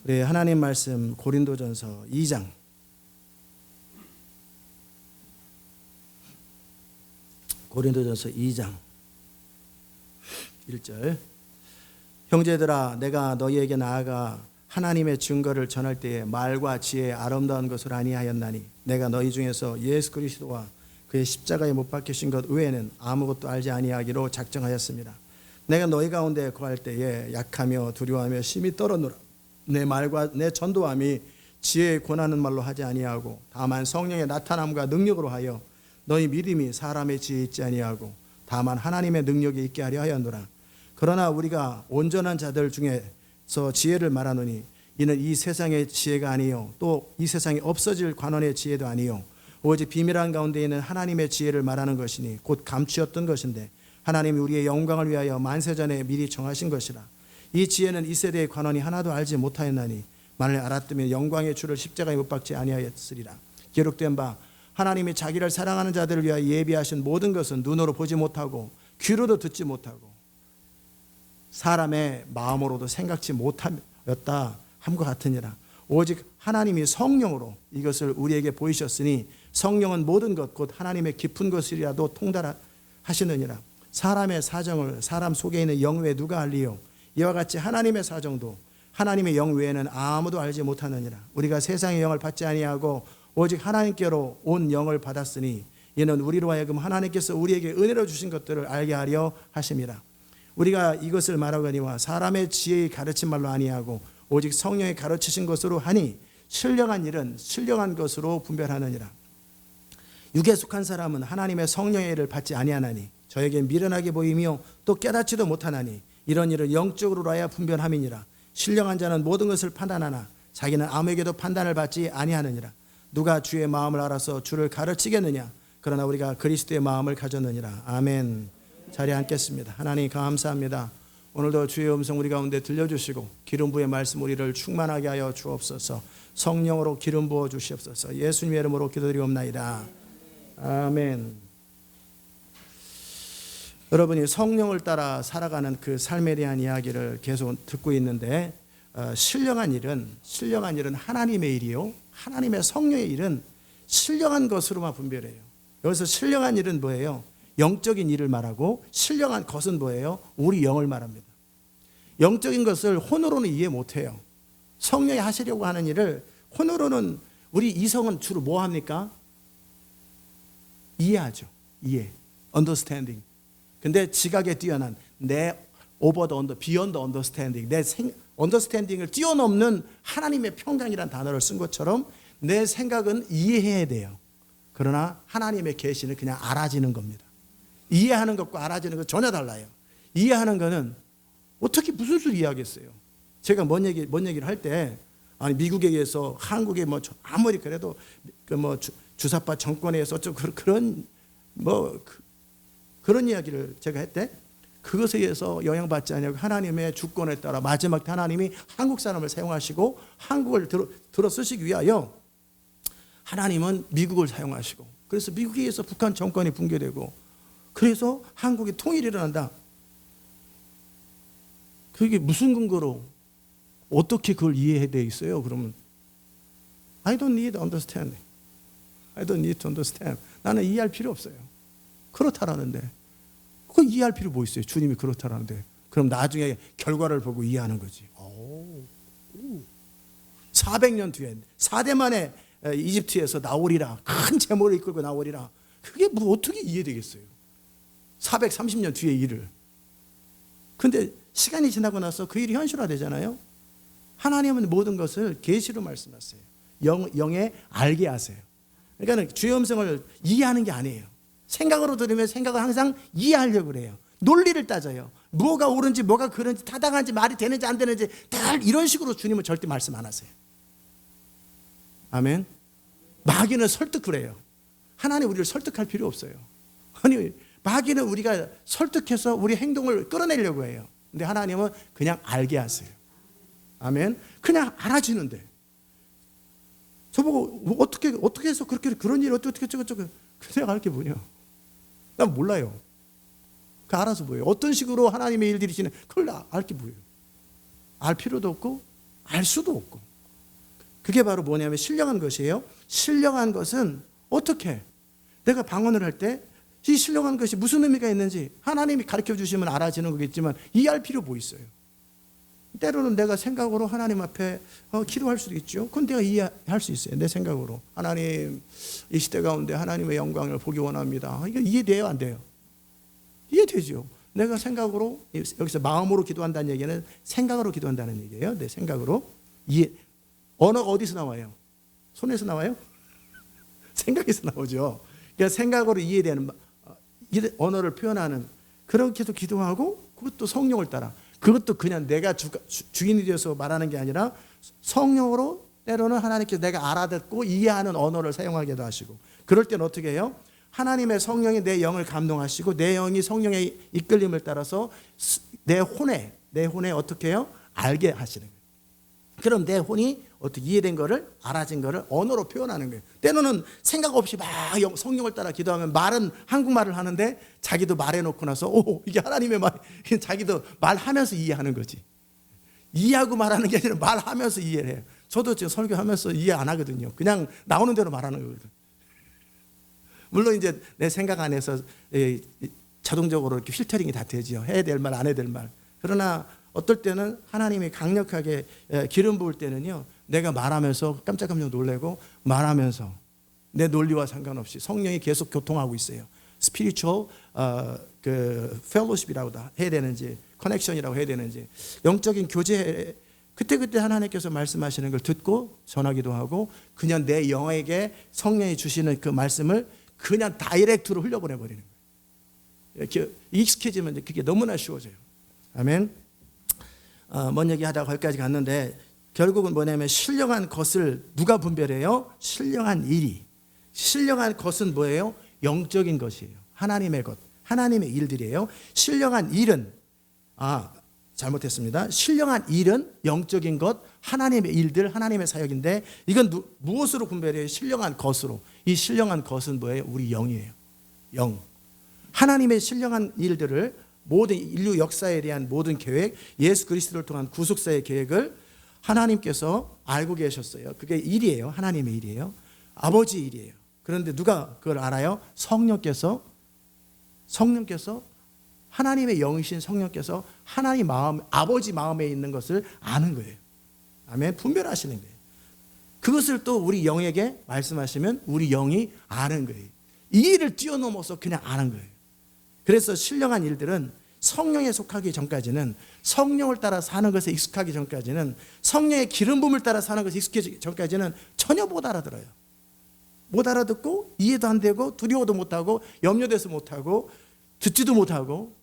우리 하나님 말씀 고린도전서 2장 고린도전서 2장 1절 형제들아 내가 너희에게 나아가 하나님의 증거를 전할 때에 말과 지혜의 아름다운 것을 아니하였나니 내가 너희 중에서 예수 그리스도와 그의 십자가에 못 박히신 것 외에는 아무것도 알지 아니하기로 작정하였습니다. 내가 너희 가운데 거할 때에 약하며 두려워하며 심히 떨어노라. 내 말과 내 전도함이 지혜의 권하는 말로 하지 아니하고 다만 성령의 나타남과 능력으로 하여 너희 믿음이 사람의 지혜에 있지 아니하고 다만 하나님의 능력이 있게 하려 하였노라. 그러나 우리가 온전한 자들 중에서 지혜를 말하노니 이는 이 세상의 지혜가 아니요 또 이 세상에 없어질 관원의 지혜도 아니요 오직 비밀한 가운데 있는 하나님의 지혜를 말하는 것이니 곧 감추었던 것인데 하나님이 우리의 영광을 위하여 만세전에 미리 정하신 것이라. 이 지혜는 이 세대의 관원이 하나도 알지 못하였나니 만일 알았다면 영광의 주를 십자가에 못 박지 아니하였으리라. 기록된 바 하나님이 자기를 사랑하는 자들을 위하여 예비하신 모든 것은 눈으로 보지 못하고 귀로도 듣지 못하고 사람의 마음으로도 생각지 못하였다 함과 같으니라. 오직 하나님이 성령으로 이것을 우리에게 보이셨으니 성령은 모든 것 곧 하나님의 깊은 것이라도 통달하시느니라. 사람의 사정을 사람 속에 있는 영 외에 누가 알리요 이와 같이 하나님의 사정도 하나님의 영 외에는 아무도 알지 못하느니라. 우리가 세상의 영을 받지 아니하고 오직 하나님께로 온 영을 받았으니 이는 우리로 하여금 하나님께서 우리에게 은혜로 주신 것들을 알게 하려 하심이라. 우리가 이것을 말하거니와 사람의 지혜의 가르친 말로 아니하고 오직 성령의 가르치신 것으로 하니 신령한 일은 신령한 것으로 분별하느니라. 육에 속한 사람은 하나님의 성령의 일을 받지 아니하나니 저에게 미련하게 보이며 또 깨닫지도 못하나니 이런 일을 영적으로 하여 분별함이니라. 신령한 자는 모든 것을 판단하나 자기는 아무에게도 판단을 받지 아니하느니라. 누가 주의 마음을 알아서 주를 가르치겠느냐. 그러나 우리가 그리스도의 마음을 가졌느니라. 아멘. 자리에 앉겠습니다. 하나님 감사합니다. 오늘도 주의 음성 우리 가운데 들려주시고 기름 부의 말씀 우리를 충만하게 하여 주옵소서. 성령으로 기름 부어 주시옵소서. 예수님의 이름으로 기도드리옵나이다. 아멘. 여러분이 성령을 따라 살아가는 그 삶에 대한 이야기를 계속 듣고 있는데 신령한 일은 하나님의 일이요 하나님의 성령의 일은 신령한 것으로만 분별해요. 여기서 신령한 일은 뭐예요? 영적인 일을 말하고 신령한 것은 뭐예요? 우리 영을 말합니다. 영적인 것을 혼으로는 이해 못해요. 성령이 하시려고 하는 일을 혼으로는 우리 이성은 주로 뭐 합니까? 이해하죠. 이해, understanding. 근데 지각에 뛰어난 내 over the under, beyond the understanding, 내 understanding을 뛰어넘는 하나님의 평강이라는 단어를 쓴 것처럼 내 생각은 이해해야 돼요. 그러나 하나님의 계시는 그냥 알아지는 겁니다. 이해하는 것과 알아지는 것 전혀 달라요. 이해하는 거는 어떻게 무슨 수를 이해하겠어요? 제가 뭔 얘기를 할 때 아니 미국에 의해서 한국에 뭐 아무리 그래도 그 뭐 주사파 정권에서 좀 그런 그런 이야기를 제가 했대. 그것에 의해서 영향받지 않냐고 하나님의 주권에 따라 마지막 하나님이 한국 사람을 사용하시고 한국을 들어 쓰시기 위하여 하나님은 미국을 사용하시고 그래서 미국에 의해서 북한 정권이 붕괴되고 그래서 한국의 통일이 일어난다. 그게 무슨 근거로 어떻게 그걸 이해해야 돼 있어요? 그러면 I don't need understanding. I don't need to understand. 나는 이해할 필요 없어요. 그렇다라는데 그거 이해할 필요 뭐 있어요? 주님이 그렇다라는데 그럼 나중에 결과를 보고 이해하는 거지. 400년 뒤에 4대 만에 이집트에서 나오리라 큰 재물을 이끌고 나오리라. 그게 뭐 어떻게 이해되겠어요? 430년 뒤의 일을. 근데 시간이 지나고 나서 그 일이 현실화되잖아요. 하나님은 모든 것을 계시로 말씀하세요. 영에 알게 하세요. 그러니까 주의 음성을 이해하는 게 아니에요. 생각으로 들으면 생각을 항상 이해하려고 그래요. 논리를 따져요. 뭐가 옳은지 뭐가 그런지 타당한지 말이 되는지 안 되는지 다 이런 식으로 주님은 절대 말씀 안 하세요. 아멘. 마귀는 설득을 해요. 하나님 우리를 설득할 필요 없어요. 아니 마귀는 우리가 설득해서 우리 행동을 끌어내려고 해요. 근데 하나님은 그냥 알게 하세요. 아멘. 그냥 알아지는데 저보고 어떻게 해서 그런 일 어떻게 그냥 알 게 뭐냐? 난 몰라요. 그 알아서 뭐예요? 어떤 식으로 하나님의 일들이시는 그걸 알 게 뭐예요? 알 필요도 없고 알 수도 없고. 그게 바로 뭐냐면 신령한 것이에요. 신령한 것은 어떻게? 내가 방언을 할 때 이 신령한 것이 무슨 의미가 있는지 하나님이 가르쳐 주시면 알아지는 거겠지만 이해할 필요 뭐 있어요? 때로는 내가 생각으로 하나님 앞에 기도할 수도 있죠. 그건 내가 이해할 수 있어요. 내 생각으로. 하나님, 이 시대 가운데 하나님의 영광을 보기 원합니다. 이게 이해돼요? 안 돼요? 이해되죠. 내가 생각으로, 여기서 마음으로 기도한다는 얘기는 생각으로 기도한다는 얘기예요. 내 생각으로. 언어가 어디서 나와요? 손에서 나와요? 생각에서 나오죠. 그러니까 생각으로 이해되는 언어를 표현하는, 그렇게 해서 기도하고, 그것도 성령을 따라. 그것도 그냥 내가 주인이 되어서 말하는 게 아니라 성령으로 때로는 하나님께서 내가 알아듣고 이해하는 언어를 사용하기도 하시고, 그럴 때는 어떻게 해요? 하나님의 성령이 내 영을 감동하시고 내 영이 성령의 이끌림을 따라서 내 혼에 어떻게 해요? 알게 하시는 거예요. 그럼 내 혼이 어떻게 이해된 거를, 알아진 거를 언어로 표현하는 거예요. 때로는 생각 없이 막 성령을 따라 기도하면 말은 한국말을 하는데 자기도 말해놓고 나서 이게 하나님의 말, 자기도 말하면서 이해하는 거지. 이해하고 말하는 게 아니라 말하면서 이해를 해요. 저도 지금 설교하면서 이해 안 하거든요. 그냥 나오는 대로 말하는 거거든. 물론 이제 내 생각 안에서 자동적으로 이렇게 필터링이 다 되죠. 해야 될 말, 안 해야 될 말. 그러나 어떨 때는 하나님이 강력하게 기름 부을 때는요, 내가 말하면서 깜짝깜짝 놀래고, 말하면서 내 논리와 상관없이 성령이 계속 교통하고 있어요. 스피리추얼 펠로십이라고 해야 되는지, 커넥션이라고 해야 되는지, 영적인 교제, 그때그때 하나님께서 말씀하시는 걸 듣고 전하기도 하고, 그냥 내 영에게 성령이 주시는 그 말씀을 그냥 다이렉트로 흘려보내 버리는 거예요. 이렇게 익숙해지면 그게 너무나 쉬워져요. 아멘. 먼 얘기하다가 거기까지 갔는데, 결국은 뭐냐면 신령한 것을 누가 분별해요? 신령한 일이. 신령한 것은 뭐예요? 영적인 것이에요. 하나님의 것, 하나님의 일들이에요. 신령한 일은, 잘못했습니다. 신령한 일은 영적인 것, 하나님의 일들, 하나님의 사역인데, 이건 무엇으로 분별해요? 신령한 것으로. 이 신령한 것은 뭐예요? 우리 영이에요. 영. 하나님의 신령한 일들을, 모든 인류 역사에 대한 모든 계획, 예수 그리스도를 통한 구속사의 계획을 하나님께서 알고 계셨어요. 그게 일이에요. 하나님의 일이에요. 아버지 일이에요. 그런데 누가 그걸 알아요? 성령께서 하나님의 영이신 성령께서 하나님 마음, 아버지 마음에 있는 것을 아는 거예요. 아멘. 분별하시는 거예요. 그것을 또 우리 영에게 말씀하시면 우리 영이 아는 거예요. 이 일을 뛰어넘어서 그냥 아는 거예요. 그래서 신령한 일들은 성령에 속하기 전까지는, 성령을 따라 사는 것에 익숙하기 전까지는, 성령의 기름 부음을 따라 사는 것에 익숙하기 전까지는 전혀 못 알아들어요. 못 알아듣고 이해도 안 되고 두려워도 못하고 염려돼서 못하고 듣지도 못하고.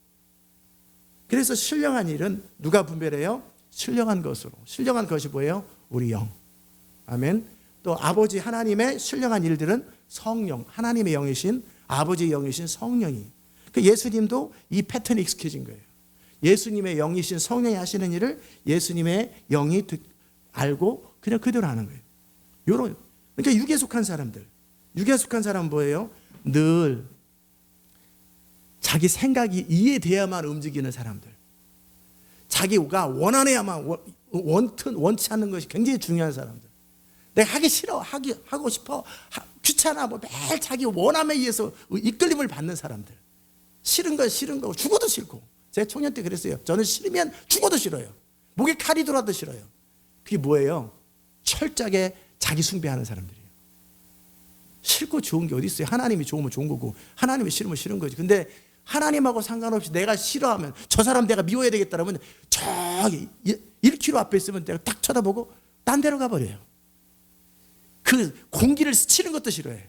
그래서 신령한 일은 누가 분별해요? 신령한 것으로. 신령한 것이 뭐예요? 우리 영. 아멘. 또 아버지 하나님의 신령한 일들은 성령, 하나님의 영이신, 아버지의 영이신 성령이. 예수님도 이 패턴이 익숙해진 거예요. 예수님의 영이신 성령이 하시는 일을 예수님의 영이 알고 그냥 그대로 하는 거예요. 그러니까 육에 속한 사람들. 육에 속한 사람은 뭐예요? 늘 자기 생각이 이해돼야만 움직이는 사람들. 자기가 원하야만, 원치 않는 것이 굉장히 중요한 사람들. 내가 하기 싫어, 하고 싶어, 귀찮아, 매일 자기 원함에 의해서 이끌림을 받는 사람들. 싫은 거 죽어도 싫고. 제 청년 때 그랬어요. 저는 싫으면 죽어도 싫어요. 목에 칼이 돌아도 싫어요. 그게 뭐예요? 철저하게 자기 숭배하는 사람들이에요. 싫고 좋은 게 어디 있어요? 하나님이 좋으면 좋은 거고 하나님이 싫으면 싫은 거지. 근데 하나님하고 상관없이 내가 싫어하면, 저 사람 내가 미워해야 되겠다 그러면 저기 1km 앞에 있으면 내가 딱 쳐다보고 딴 데로 가버려요. 그 공기를 스치는 것도 싫어해.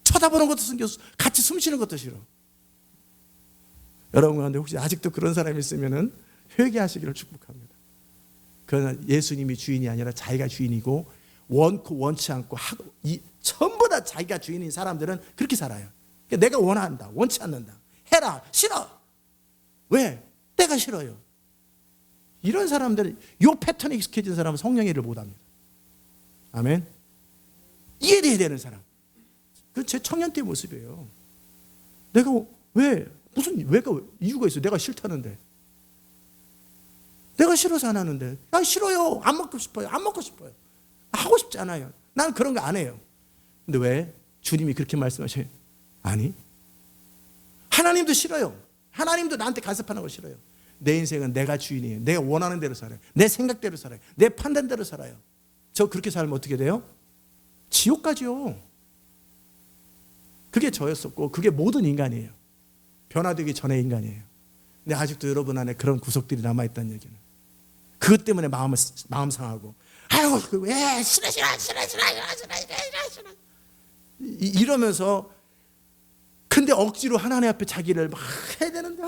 쳐다보는 것도 숨겨서 같이 숨 쉬는 것도 싫어. 여러분 가운데 혹시 아직도 그런 사람이 있으면 회개하시기를 축복합니다. 그러나 예수님이 주인이 아니라 자기가 주인이고, 원코 원치 않고 전부 다 자기가 주인인 사람들은 그렇게 살아요. 내가 원한다, 원치 않는다, 해라, 싫어. 왜? 내가 싫어요. 이런 사람들, 이 패턴에 익숙해진 사람은 성령의 일을 못합니다. 아멘. 이해돼야 되는 사람. 그 제 청년 때 모습이에요. 내가 왜, 무슨 이유가 있어? 내가 싫다는데. 내가 싫어서 안 하는데. 아, 싫어요. 안 먹고 싶어요. 안 먹고 싶어요. 하고 싶지 않아요. 난 그런 거 안 해요. 근데 왜 주님이 그렇게 말씀하셔요? 아니, 하나님도 싫어요. 하나님도 나한테 간섭하는 거 싫어요. 내 인생은 내가 주인이에요. 내가 원하는 대로 살아요. 내 생각대로 살아요. 내 판단대로 살아요. 저 그렇게 살면 어떻게 돼요? 지옥 가죠. 그게 저였었고 그게 모든 인간이에요. 변화되기 전의 인간이에요. 근데 아직도 여러분 안에 그런 구석들이 남아있다는 얘기는, 그것 때문에 마음 상하고, 아유 왜 싫어 이러면서, 근데 억지로 하나님 앞에 자기를 막 해야 되는데,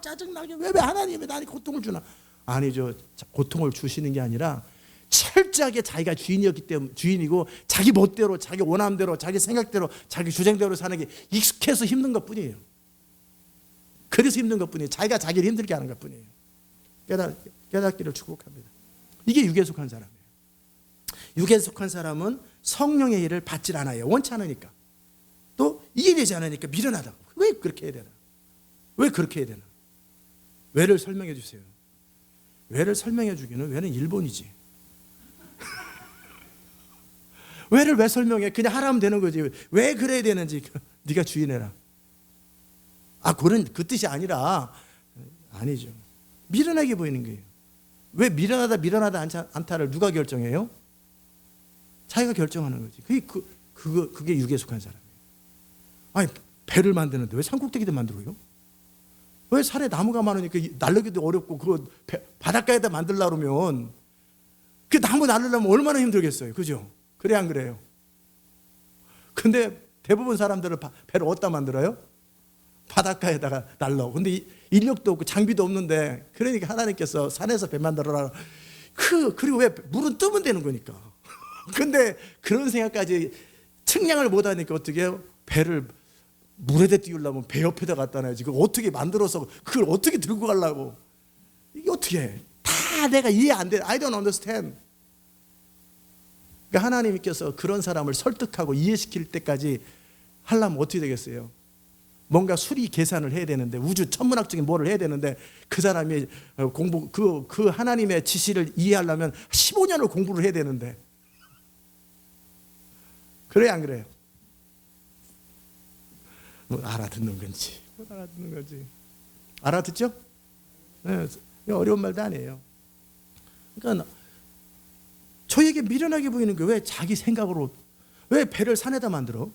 짜증나게 왜 하나님이 나한테 고통을 주나. 아니죠. 고통을 주시는 게 아니라 철저하게 자기가 주인이었기 때문에, 주인이고 자기 멋대로 자기 원함대로 자기 생각대로 자기 주장대로 사는 게 익숙해서 힘든 것 뿐이에요. 그래서 힘든 것 뿐이에요. 자기가 자기를 힘들게 하는 것 뿐이에요. 깨닫기를 축복합니다. 이게 육에 속한 사람이에요. 육에 속한 사람은 성령의 일을 받질 않아요. 원치 않으니까. 또 이해되지 않으니까 미련하다고. 왜 그렇게 해야 되나? 왜 그렇게 해야 되나? 왜를 설명해 주세요. 왜를 설명해 주기는, 왜는 일본이지. 왜를 왜 설명해? 그냥 하라면 되는 거지. 왜 그래야 되는지 네가 주인해라. 그런 그 뜻이 아니라, 아니죠. 미련하게 보이는 거예요. 왜 미련하다 않다를 누가 결정해요? 자기가 결정하는 거지. 그게 육에 속한 사람이에요. 아니, 배를 만드는데 왜 산꼭대기도 만들어요? 왜 산에 나무가 많으니까 날르기도 어렵고, 그거 바닷가에다 만들려고 그러면 그 나무 날르려면 얼마나 힘들겠어요. 그죠? 그래 안 그래요? 근데 대부분 사람들은 배를 어디다 만들어요? 바닷가에다가 날러. 근데 인력도 없고 장비도 없는데, 그러니까 하나님께서 산에서 배 만들어라. 그리고 왜 물은 뜨면 되는 거니까. 근데 그런 생각까지 측량을 못하니까 어떻게 해요? 배를 물에다 띄우려면 배 옆에다 갖다 놔야지. 그걸 어떻게 만들어서 그걸 어떻게 들고 가려고. 이게 어떻게 해? 다 내가 이해 안 돼. I don't understand. 그러니까 하나님께서 그런 사람을 설득하고 이해시킬 때까지 하려면 어떻게 되겠어요? 뭔가 수리 계산을 해야 되는데, 우주 천문학적인 뭐를 해야 되는데, 그 사람이 그 하나님의 지시를 이해하려면 15년을 공부를 해야 되는데. 그래 안 그래요? 알아듣는 건지 못 알아듣는 거지. 알아듣죠? 네, 어려운 말도 아니에요. 그러니까 저에게 미련하게 보이는 게, 왜 자기 생각으로 왜 배를 산에다 만들어?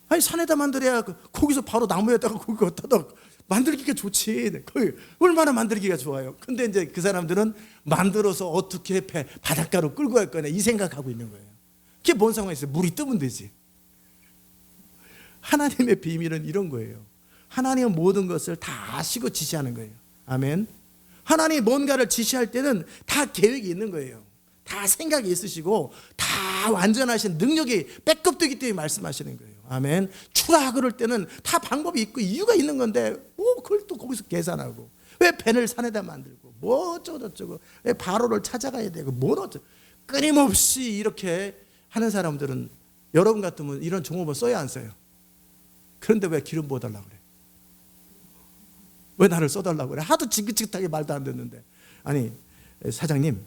아니, 산에다 만들어야 거기서 바로 나무에다가 거기 갖다가 만들기가 좋지. 거기 얼마나 만들기가 좋아요. 근데 이제 그 사람들은 만들어서 어떻게 바닷가로 끌고 갈 거냐, 이 생각하고 있는 거예요. 그게 뭔 상관이 있어요? 물이 뜨면 되지. 하나님의 비밀은 이런 거예요. 하나님은 모든 것을 다 아시고 지시하는 거예요. 아멘. 하나님이 뭔가를 지시할 때는 다 계획이 있는 거예요. 다 생각이 있으시고 다 완전하신 능력이 백업되기 때문에 말씀하시는 거예요. 아멘. 추가하고 그럴 때는 다 방법이 있고 이유가 있는 건데, 그걸 또 거기서 계산하고, 왜 배를 산에다 만들고, 뭐 어쩌고 왜 바로를 찾아가야 되고, 뭐 어쩌고, 끊임없이 이렇게 하는 사람들은, 여러분 같으면 이런 종업원 써야 안 써요? 그런데 왜 기름 부어달라고 그래? 왜 나를 써달라고 그래? 하도 지긋지긋하게 말도 안 듣는데. 아니, 사장님,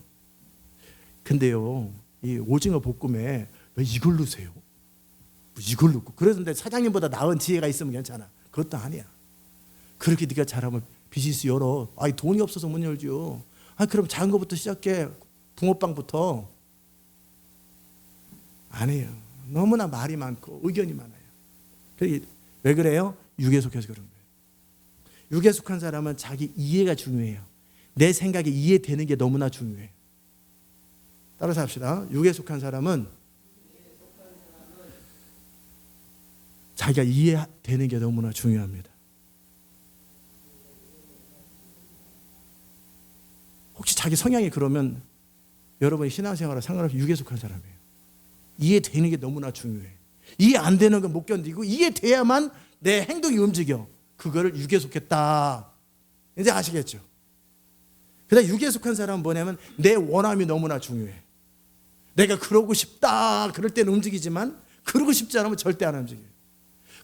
근데요, 이 오징어 볶음에 왜 이걸 넣으세요? 이걸 넣고. 그런데 사장님보다 나은 지혜가 있으면 괜찮아. 그것도 아니야. 그렇게 네가 잘하면 비즈니스 열어. 돈이 없어서 못 열죠. 그럼 작은 것부터 시작해. 붕어빵부터. 아니에요. 너무나 말이 많고 의견이 많아요. 왜 그래요? 육에 속해서 그런 거예요. 육에 속한 사람은 자기 이해가 중요해요. 내 생각이 이해되는 게 너무나 중요해요. 따라서 합시다. 육에 속한 사람은 자기가 이해되는 게 너무나 중요합니다. 혹시 자기 성향이 그러면 여러분이 신앙생활에 상관없이 육에 속한 사람이에요. 이해되는 게 너무나 중요해. 이해 안 되는 건 못 견디고, 이해돼야만 내 행동이 움직여. 그거를 육에 속했다. 이제 아시겠죠? 그다음 육에 속한 사람은 뭐냐면, 내 원함이 너무나 중요해. 내가 그러고 싶다 그럴 때는 움직이지만, 그러고 싶지 않으면 절대 안 움직여요.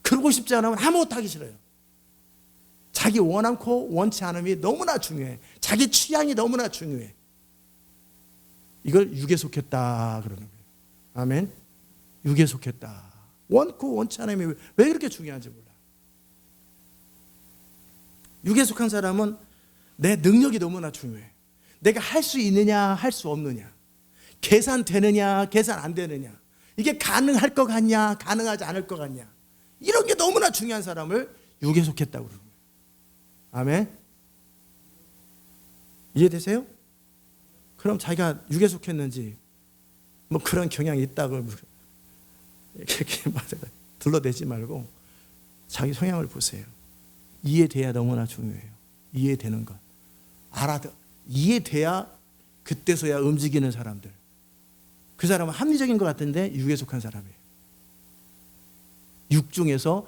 그러고 싶지 않으면 아무것도 하기 싫어요. 자기 원하고 원치 않음이 너무나 중요해. 자기 취향이 너무나 중요해. 이걸 육에 속했다 그러는 거예요. 아멘. 육에 속했다. 원고 원치 않음이 왜 그렇게 중요한지 몰라. 육에 속한 사람은 내 능력이 너무나 중요해. 내가 할 수 있느냐 할 수 없느냐, 계산되느냐 계산 안 되느냐, 이게 가능할 것 같냐 가능하지 않을 것 같냐, 이런 게 너무나 중요한 사람을 육에 속했다고 그러는 거예요. 아멘. 이해되세요? 그럼 자기가 육에 속했는지 뭐 그런 경향이 있다고 이렇게 둘러대지 말고 자기 성향을 보세요. 이해돼야 너무나 중요해요. 이해되는 것 이해돼야 그때서야 움직이는 사람들. 그 사람은 합리적인 것 같은데 육에 속한 사람이에요. 육 중에서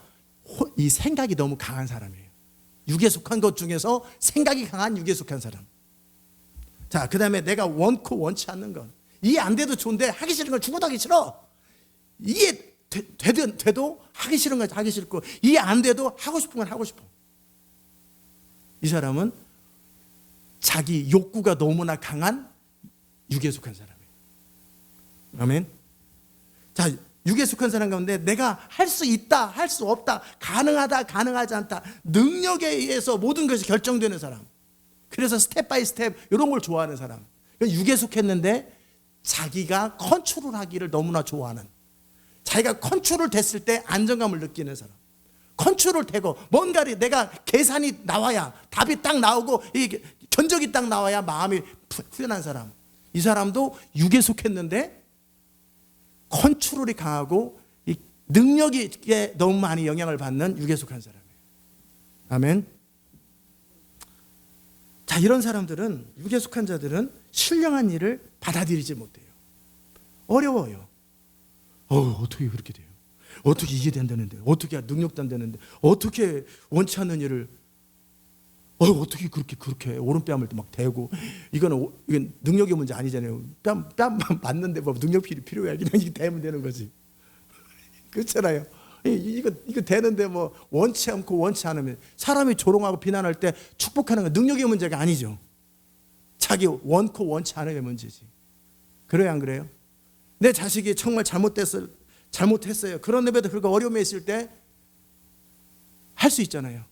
이 생각이 너무 강한 사람이에요. 육에 속한 것 중에서 생각이 강한 육에 속한 사람. 자, 그 다음에 내가 원코 원치 않는 것. 이해 안 돼도 좋은데 하기 싫은 걸 죽어도 하기 싫어. 이해 돼도 하기 싫은 건 하기 싫고, 이해 안 돼도 하고 싶은 건 하고 싶어. 이 사람은 자기 욕구가 너무나 강한 육에 속한 사람이에요. 아멘. 자, 육에 속한 사람 가운데 내가 할 수 있다, 할 수 없다, 가능하다, 가능하지 않다, 능력에 의해서 모든 것이 결정되는 사람. 그래서 스텝 바이 스텝 이런 걸 좋아하는 사람. 육에 속했는데 자기가 컨트롤하기를 너무나 좋아하는, 자기가 컨트롤 됐을 때 안정감을 느끼는 사람. 컨트롤 되고 뭔가를 내가 계산이 나와야, 답이 딱 나오고 이 견적이 딱 나와야 마음이 후련한 사람. 이 사람도 육에 속했는데 컨트롤이 강하고 이 능력에 너무 많이 영향을 받는 육에 속한 사람이에요. 아멘. 자, 이런 사람들은, 육에 속한 자들은 신령한 일을 받아들이지 못해요. 어려워요. 어떻게 그렇게 돼요? 어떻게 이게 된다는데? 어떻게 능력도 안 되는데? 어떻게 원치 않는 일을 어떻게 그렇게 오른뺨을 막 대고, 이건 능력의 문제 아니잖아요. 뺨 맞는데 뭐 능력 필요해. 그냥 이게 대면 되는 거지. 그렇잖아요. 이거 되는데 뭐 원치 않고 원치 않으면, 사람이 조롱하고 비난할 때 축복하는 건 능력의 문제가 아니죠. 자기 원코 원치 않음의 문제지. 그래요, 안 그래요? 내 자식이 정말 잘못했어요. 그런데도 불구하고 어려움에 있을 때 할 수 있잖아요.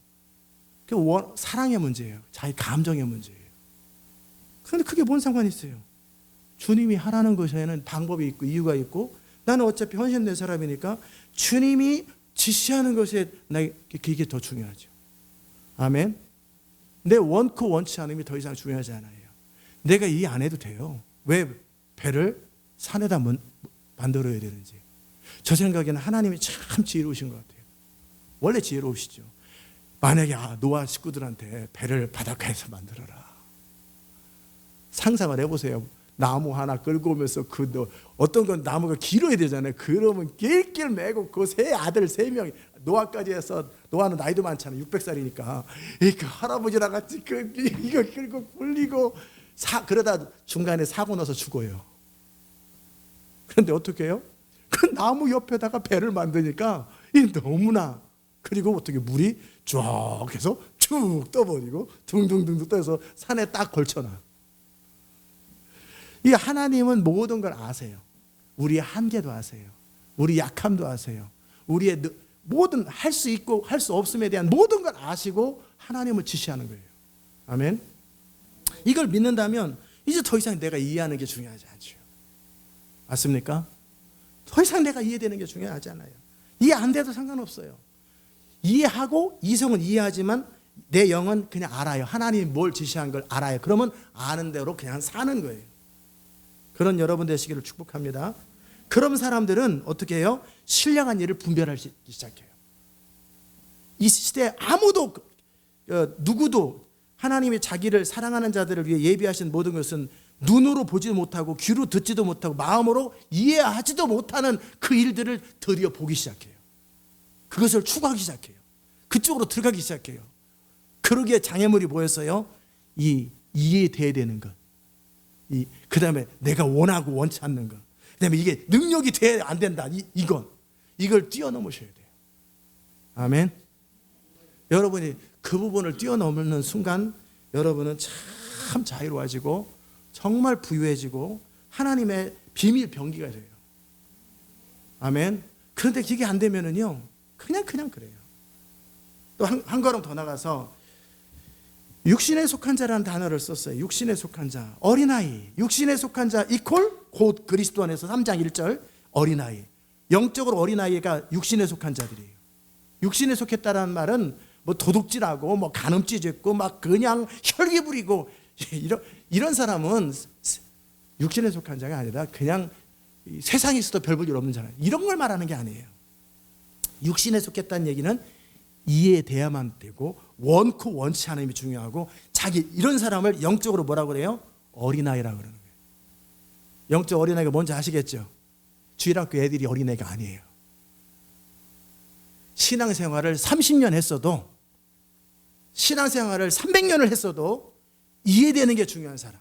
사랑의 문제예요. 자기 감정의 문제예요. 그런데 그게 뭔 상관이 있어요? 주님이 하라는 것에는 방법이 있고 이유가 있고, 나는 어차피 헌신된 사람이니까 주님이 지시하는 것에 이게 더 중요하죠. 아멘. 내 원코 원치 않음이 더 이상 중요하지 않아요. 내가 이해 안 해도 돼요. 왜 배를 산에다 만들어야 되는지. 저 생각에는 하나님이 참 지혜로우신 것 같아요. 원래 지혜로우시죠. 만약에 노아 식구들한테 배를 바닷가에서 만들어라. 상상을 해보세요. 나무 하나 끌고 오면서 어떤 건 나무가 길어야 되잖아요. 그러면 낄낄 매고 그 세 아들 3명이, 노아까지 해서, 노아는 나이도 많잖아요. 600살이니까 그 할아버지랑 같이 이거 끌고 굴리고 그러다 중간에 사고 나서 죽어요. 그런데 어떻게 해요? 그 나무 옆에다가 배를 만드니까 너무나, 그리고 어떻게 물이 쫙 해서 쭉 떠버리고 둥둥둥 떠서 산에 딱 걸쳐놔. 이 하나님은 모든 걸 아세요. 우리의 한계도 아세요. 우리 약함도 아세요. 우리의 모든 할 수 있고 할 수 없음에 대한 모든 걸 아시고 하나님을 지시하는 거예요. 아멘. 이걸 믿는다면 이제 더 이상 내가 이해하는 게 중요하지 않죠. 맞습니까? 더 이상 내가 이해되는 게 중요하지 않아요. 이해 안 돼도 상관없어요. 이해하고, 이성은 이해하지만 내 영은 그냥 알아요. 하나님이 뭘 지시한 걸 알아요. 그러면 아는 대로 그냥 사는 거예요. 그런 여러분 되시기를 축복합니다. 그런 사람들은 어떻게 해요? 신령한 일을 분별하기 시작해요. 이 시대에 아무도, 누구도 하나님이 자기를 사랑하는 자들을 위해 예비하신 모든 것은 눈으로 보지도 못하고 귀로 듣지도 못하고 마음으로 이해하지도 못하는 그 일들을 드디어 보기 시작해요. 그것을 추구하기 시작해요. 그쪽으로 들어가기 시작해요. 그러기에 장애물이 보였어요. 이해돼야 되는 것. 그 다음에 내가 원하고 원치 않는 것. 그 다음에 이게 능력이 돼야 안 된다. 이걸 뛰어넘으셔야 돼요. 아멘. 여러분이 그 부분을 뛰어넘는 순간 여러분은 참 자유로워지고 정말 부유해지고 하나님의 비밀 병기가 돼요. 아멘. 그런데 그게 안 되면은요, 그냥 그래요. 또 한 걸음 더 나가서 육신에 속한 자라는 단어를 썼어요. 육신에 속한 자, 어린아이. 육신에 속한 자 이퀄 곧 그리스도 안에서 3장 1절 어린아이. 영적으로 어린아이가 육신에 속한 자들이에요. 육신에 속했다라는 말은 뭐 도둑질하고 뭐 간음죄 짓고 막 그냥 혈기 부리고 이런 사람은 육신에 속한 자가 아니라 그냥 세상에 있어도 별 볼 일 없는 사람. 이런 걸 말하는 게 아니에요. 육신에 속했다는 얘기는 이해돼야만 되고 원코 원치 않음이 중요하고 자기 이런 사람을 영적으로 뭐라고 그래요? 어린아이라고 그러는 거예요. 영적 어린아이가 뭔지 아시겠죠? 주일학교 애들이 어린애가 아니에요. 신앙생활을 30년 했어도 신앙생활을 300년을 했어도 이해되는 게 중요한 사람.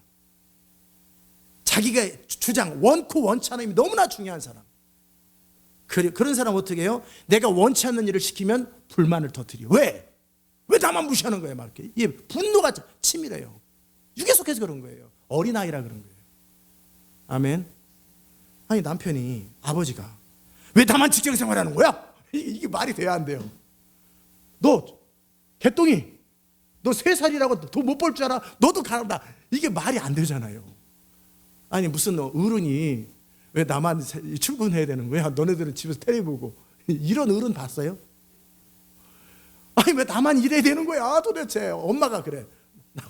자기가 주장 원코 원치 않음이 너무나 중요한 사람. 그런 사람 어떻게 해요? 내가 원치 않는 일을 시키면 불만을 터뜨려. 왜 나만 무시하는 거예요? 막 이렇게. 이게 분노가 치밀해요. 육에 속해서 그런 거예요. 어린아이라 그런 거예요. 아멘. 아니 남편이 아버지가 왜 나만 직장생활하는 거야? 이게 말이 돼야 안 돼요. 너 개똥이 너 3살이라고 돈 못 벌 줄 알아? 너도 가라. 이게 말이 안 되잖아요. 아니 무슨 어른이 왜 나만 출근해야 되는 거야? 너네들은 집에서 텔레비 보고. 이런 어른 봤어요? 아니 왜 나만 일해야 되는 거야 도대체? 엄마가 그래.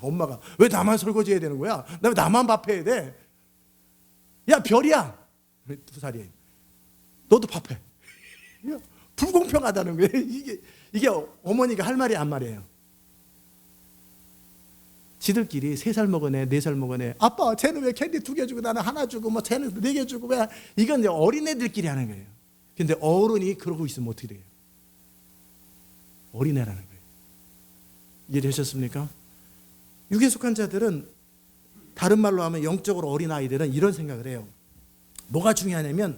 엄마가 왜 나만 설거지 해야 되는 거야? 왜 나만 밥해야 돼? 야 별이야 2살이에요. 너도 밥해. 불공평하다는 거예요. 이게 어머니가 할 말이 안 말이에요. 지들끼리 3살 먹은 애, 4살 먹은 애, 아빠 쟤는 왜 캔디 2개 주고 나는 하나 주고 뭐 쟤는 4개 주고 왜? 이건 이제 어린애들끼리 하는 거예요. 근데 어른이 그러고 있으면 어떻게 돼요? 어린애라는 거예요. 이해되셨습니까? 육에 속한 자들은 다른 말로 하면 영적으로 어린아이들은 이런 생각을 해요. 뭐가 중요하냐면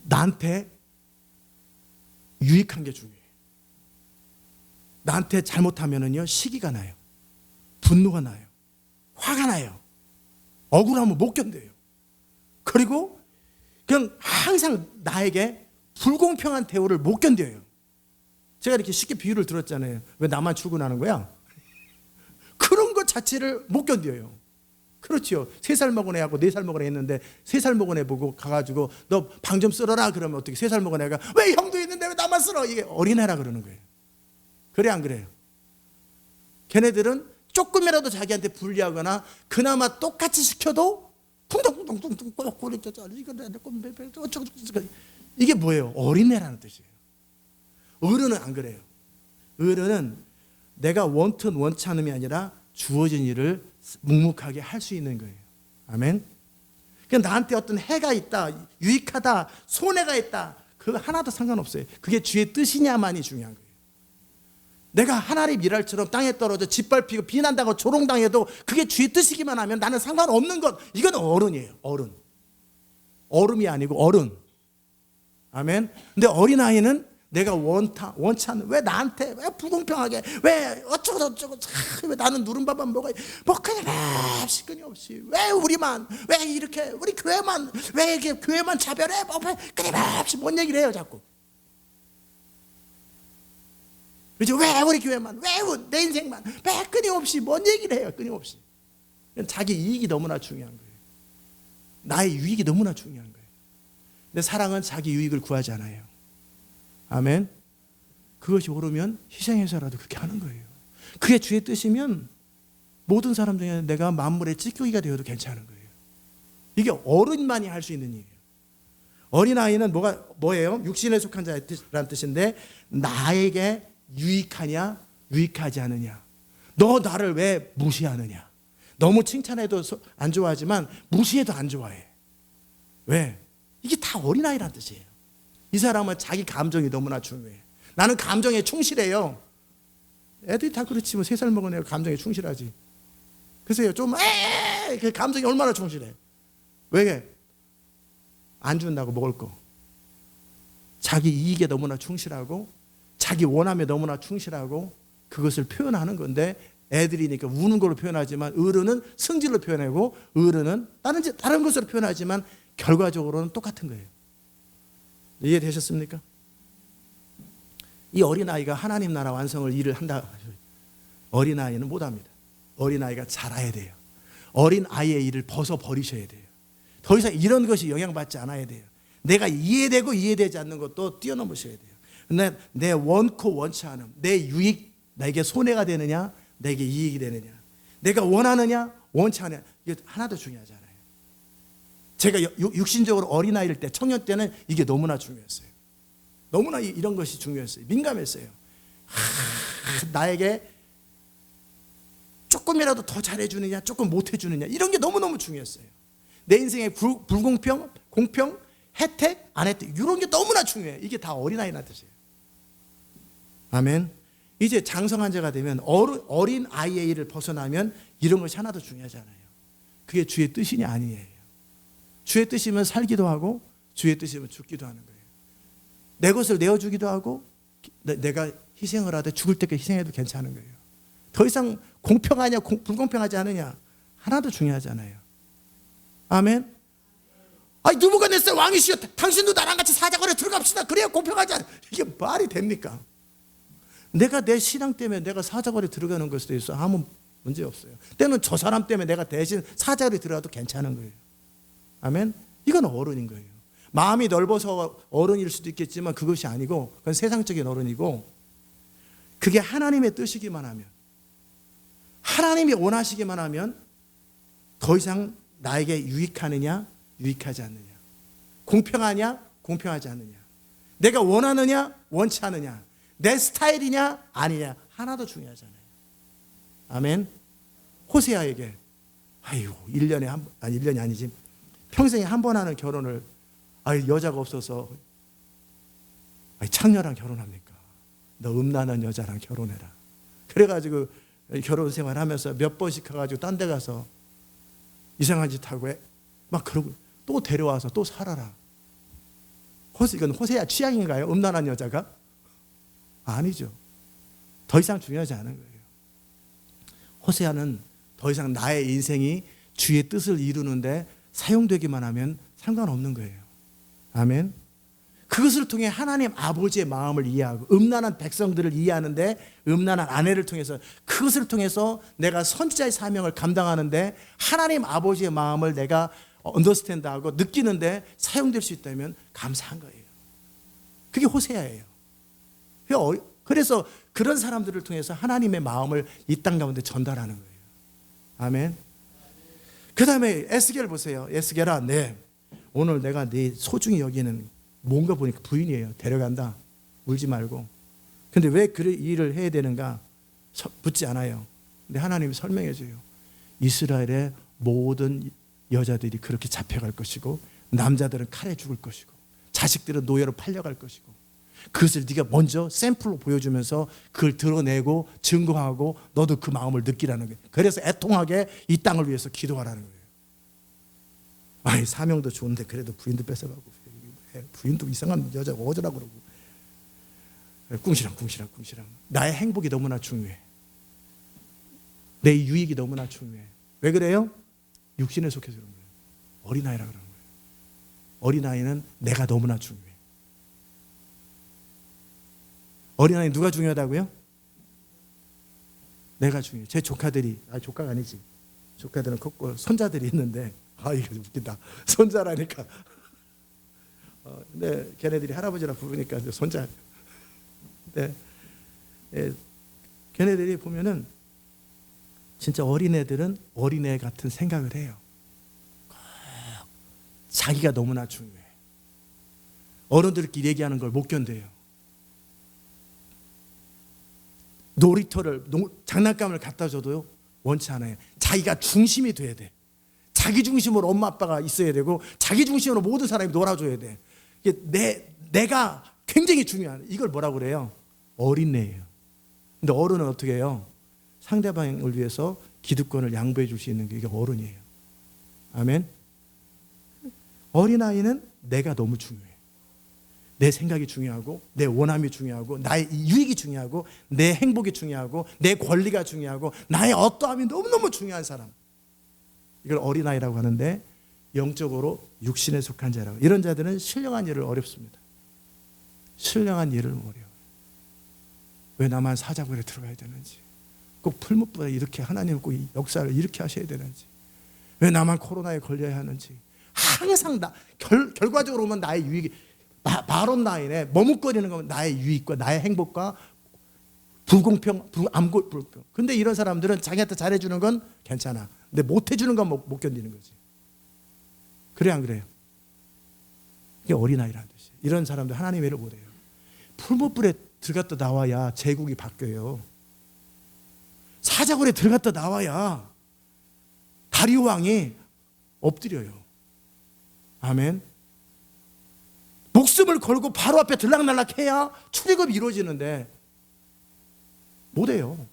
나한테 유익한 게 중요해요. 나한테 잘못하면은요 시기가 나요. 분노가 나요. 화가 나요. 억울하면 못 견뎌요. 그리고 그냥 항상 나에게 불공평한 대우를 못 견뎌요. 제가 이렇게 쉽게 비유를 들었잖아요. 왜 나만 출근하는 거야? 그런 것 자체를 못 견뎌요. 그렇죠. 3살 먹은 애하고 4살 먹은 애 했는데 3살 먹은 애 보고 가가지고 너 방 좀 쓸어라 그러면 어떻게 3살 먹은 애가 왜 형도 있는데 왜 나만 쓸어? 이게 어린애라 그러는 거예요. 그래 안 그래요? 걔네들은 조금이라도 자기한테 불리하거나 그나마 똑같이 시켜도 퉁퉁퉁퉁퉁 이게 뭐예요? 어린애라는 뜻이에요. 어른은 안 그래요. 어른은 내가 원튼 원치 않음이 아니라 주어진 일을 묵묵하게 할 수 있는 거예요. 아멘. 그러니까 나한테 어떤 해가 있다, 유익하다, 손해가 있다, 그거 하나도 상관없어요. 그게 주의 뜻이냐만이 중요한 거예요. 내가 하나님 일할처럼 땅에 떨어져 짓밟히고 비난당하고 조롱당해도 그게 주의 뜻이기만 하면 나는 상관없는 것. 이건 어른이에요. 어른. 어른이 아니고 어른. 아멘. 근데 어린아이는 내가 원치 않는, 왜 나한테, 왜 불공평하게, 왜 어쩌고 왜 나는 누른밥만 먹어야, 뭐 끊임없이 왜 우리만, 왜 이렇게, 우리 교회만, 왜 이렇게 교회만 차별해, 뭐 끊임없이 뭔 얘기를 해요 자꾸. 그렇죠? 왜 우리 교회만, 왜 내 인생만, 왜 끊임없이 뭔 얘기를 해요, 끊임없이. 자기 이익이 너무나 중요한 거예요. 나의 유익이 너무나 중요한 거예요. 근데 사랑은 자기 유익을 구하지 않아요. 아멘. 그것이 옳으면 희생해서라도 그렇게 하는 거예요. 그게 주의 뜻이면 모든 사람 중에 내가 만물의 찌꺼기가 되어도 괜찮은 거예요. 이게 어른만이 할 수 있는 일이에요. 어린아이는 뭐예요? 육신에 속한 자라는 뜻인데 나에게 유익하냐 유익하지 않느냐. 너 나를 왜 무시하느냐. 너무 칭찬해도 안 좋아하지만 무시해도 안 좋아해. 왜? 이게 다 어린아이라는 뜻이에요. 이 사람은 자기 감정이 너무나 중요해. 나는 감정에 충실해요. 애들이 다 그렇지 뭐 3살 먹은 애가 감정에 충실하지. 그래서 좀 그 감정이 얼마나 충실해. 왜? 안 준다고 먹을 거. 자기 이익에 너무나 충실하고 자기 원함에 너무나 충실하고 그것을 표현하는 건데, 애들이니까 우는 걸로 표현하지만 어른은 성질로 표현하고 어른은 다른 것으로 표현하지만 결과적으로는 똑같은 거예요. 이해되셨습니까? 이 어린아이가 하나님 나라 완성을 일을 한다. 어린아이는 못합니다. 어린아이가 자라야 돼요. 어린아이의 일을 벗어버리셔야 돼요. 더 이상 이런 것이 영향받지 않아야 돼요. 내가 이해되고 이해되지 않는 것도 뛰어넘으셔야 돼요. 근데 내 원코 원치 않음, 내 유익, 내게 손해가 되느냐, 내게 이익이 되느냐, 내가 원하느냐 원치 않느냐, 이게 하나도 중요하지 않아요. 제가 육신적으로 어린아이일 때, 청년 때는 이게 너무나 중요했어요. 너무나 이런 것이 중요했어요. 민감했어요. 나에게 조금이라도 더 잘해주느냐, 조금 못해주느냐, 이런 게 너무너무 중요했어요. 내 인생의 불공평, 공평, 혜택, 안 혜택, 이런 게 너무나 중요해요. 이게 다 어린아이란 뜻이에요. 아멘. 이제 장성한 자가 되면, 어린 아이의 일을 벗어나면 이런 것이 하나도 중요하지 않아요. 그게 주의 뜻이냐 아니에요. 주의 뜻이면 살기도 하고 주의 뜻이면 죽기도 하는 거예요. 내 것을 내어주기도 하고 내가 희생을 하되 죽을 때까지 희생해도 괜찮은 거예요. 더 이상 공평하냐 불공평하지 않느냐 하나도 중요하지 않아요. 아멘. 아니, 느부갓네살 왕이시여, 당신도 나랑 같이 사자굴에 들어갑시다. 그래야 공평하지 않아요. 이게 말이 됩니까? 내가 내 신앙 때문에 내가 사자굴에 들어가는 것에 대해서 아무 문제 없어요. 때는 저 사람 때문에 내가 대신 사자굴에 들어가도 괜찮은 거예요. 아멘. 이건 어른인 거예요. 마음이 넓어서 어른일 수도 있겠지만 그것이 아니고 그건 세상적인 어른이고, 그게 하나님의 뜻이기만 하면, 하나님이 원하시기만 하면 더 이상 나에게 유익하느냐 유익하지 않느냐, 공평하냐 공평하지 않느냐, 내가 원하느냐 원치 않느냐, 내 스타일이냐 아니냐 하나도 중요하지 않아요. 아멘. 호세아에게 1년이 아니지, 평생에 한 번 하는 결혼을, 여자가 없어서 창녀랑 결혼합니까? 너 음란한 여자랑 결혼해라. 그래가지고 결혼 생활하면서 몇 번씩 가가지고 딴 데 가서 이상한 짓 하고 막 그러고 또 데려와서 또 살아라. 이건 호세아 취향인가요? 음란한 여자가? 아니죠. 더 이상 중요하지 않은 거예요. 호세아는 더 이상 나의 인생이 주의 뜻을 이루는데 사용되기만 하면 상관없는 거예요. 아멘. 그것을 통해 하나님 아버지의 마음을 이해하고, 음란한 백성들을 이해하는데, 음란한 아내를 통해서, 그것을 통해서 내가 선지자의 사명을 감당하는데 하나님 아버지의 마음을 내가 언더스탠드하고 느끼는데 사용될 수 있다면 감사한 거예요. 그게 호세아예요. 그래서 그런 사람들을 통해서 하나님의 마음을 이 땅 가운데 전달하는 거예요. 아멘. 그 다음에 에스겔 보세요. 에스겔아, 오늘 내가 네 소중히 여기는 뭔가 보니까 부인이에요. 데려간다. 울지 말고. 근데 왜 그 일을 해야 되는가 묻지 않아요. 근데 하나님이 설명해 줘요. 이스라엘의 모든 여자들이 그렇게 잡혀갈 것이고, 남자들은 칼에 죽을 것이고, 자식들은 노예로 팔려갈 것이고, 그것을 네가 먼저 샘플로 보여주면서 그걸 드러내고 증거하고 너도 그 마음을 느끼라는 거예요. 그래서 애통하게 이 땅을 위해서 기도하라는 거예요. 사명도 좋은데 그래도 부인도 뺏어가고, 부인도 이상한 여자고 어쩌라고 그러고, 꿍시랑. 나의 행복이 너무나 중요해. 내 유익이 너무나 중요해. 왜 그래요? 육신에 속해서 그런 거예요. 어린아이라 그러는 거예요. 어린아이는 내가 너무나 중요해. 어린아이 누가 중요하다고요? 내가 중요해. 제 조카들이, 조카가 아니지, 조카들은 컸고 손자들이 있는데, 이거 웃긴다. 손자라니까. 근데 걔네들이 할아버지랑 부르니까 손자. 근데 걔네들이 보면은 진짜 어린애들은 어린애 같은 생각을 해요. 자기가 너무나 중요해. 어른들끼리 얘기하는 걸 못 견뎌요. 놀이터를, 장난감을 갖다 줘도요, 원치 않아요. 자기가 중심이 돼야 돼. 자기 중심으로 엄마 아빠가 있어야 되고, 자기 중심으로 모든 사람이 놀아줘야 돼. 내가 굉장히 중요한, 이걸 뭐라고 그래요? 어린애예요. 근데 어른은 어떻게 해요? 상대방을 위해서 기득권을 양보해 줄 수 있는 게, 이게 어른이에요. 아멘. 어린아이는 내가 너무 중요해. 내 생각이 중요하고 내 원함이 중요하고 나의 유익이 중요하고 내 행복이 중요하고 내 권리가 중요하고 나의 어떠함이 너무너무 중요한 사람, 이걸 어린아이라고 하는데 영적으로 육신에 속한 자라고. 이런 자들은 신령한 일을 어렵습니다. 신령한 일을 어려워요. 왜 나만 사자굴에 들어가야 되는지, 꼭 풀무불에 이렇게 하나님 꼭 역사를 이렇게 하셔야 되는지, 왜 나만 코로나에 걸려야 하는지, 항상 결과적으로 보면 나의 유익이 바론 라인에 머뭇거리는 건 나의 유익과 나의 행복과 불공평, 불공. 근데 이런 사람들은 자기한테 잘해주는 건 괜찮아. 근데 못해주는 건 못 견디는 거지. 그래 안 그래요? 이게 어린아이라는 뜻이에요. 이런 사람들 하나님의 일을 못해요. 풀무불에 들어갔다 나와야 제국이 바뀌어요. 사자굴에 들어갔다 나와야 다리오 왕이 엎드려요. 아멘. 목숨을 걸고 바로 앞에 들락날락 해야 출애굽이 이루어지는데 못해요.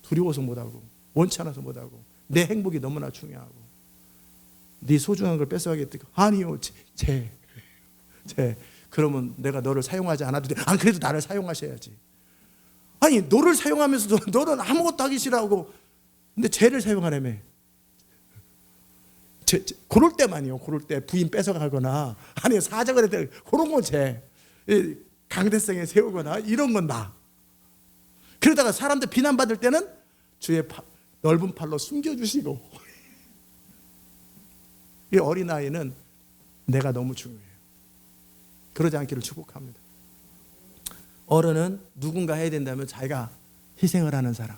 두려워서 못하고 원치 않아서 못하고 내 행복이 너무나 중요하고 네 소중한 걸 뺏어가겠다. 아니요, 제 그러면 내가 너를 사용하지 않아도 돼. 안 그래도 나를 사용하셔야지. 아니 너를 사용하면서도 너는 아무것도 하기 싫어하고 근데 쟤를 사용하라며. 그럴 때만이요. 그럴 때 부인 뺏어가거나 아니 사정을 할 때 그런 건 쟤 강대성에 세우거나 이런 건 나. 그러다가 사람들 비난받을 때는 주의 넓은 팔로 숨겨주시고. 이 어린아이는 내가 너무 중요해요. 그러지 않기를 축복합니다. 어른은 누군가 해야 된다면 자기가 희생을 하는 사람,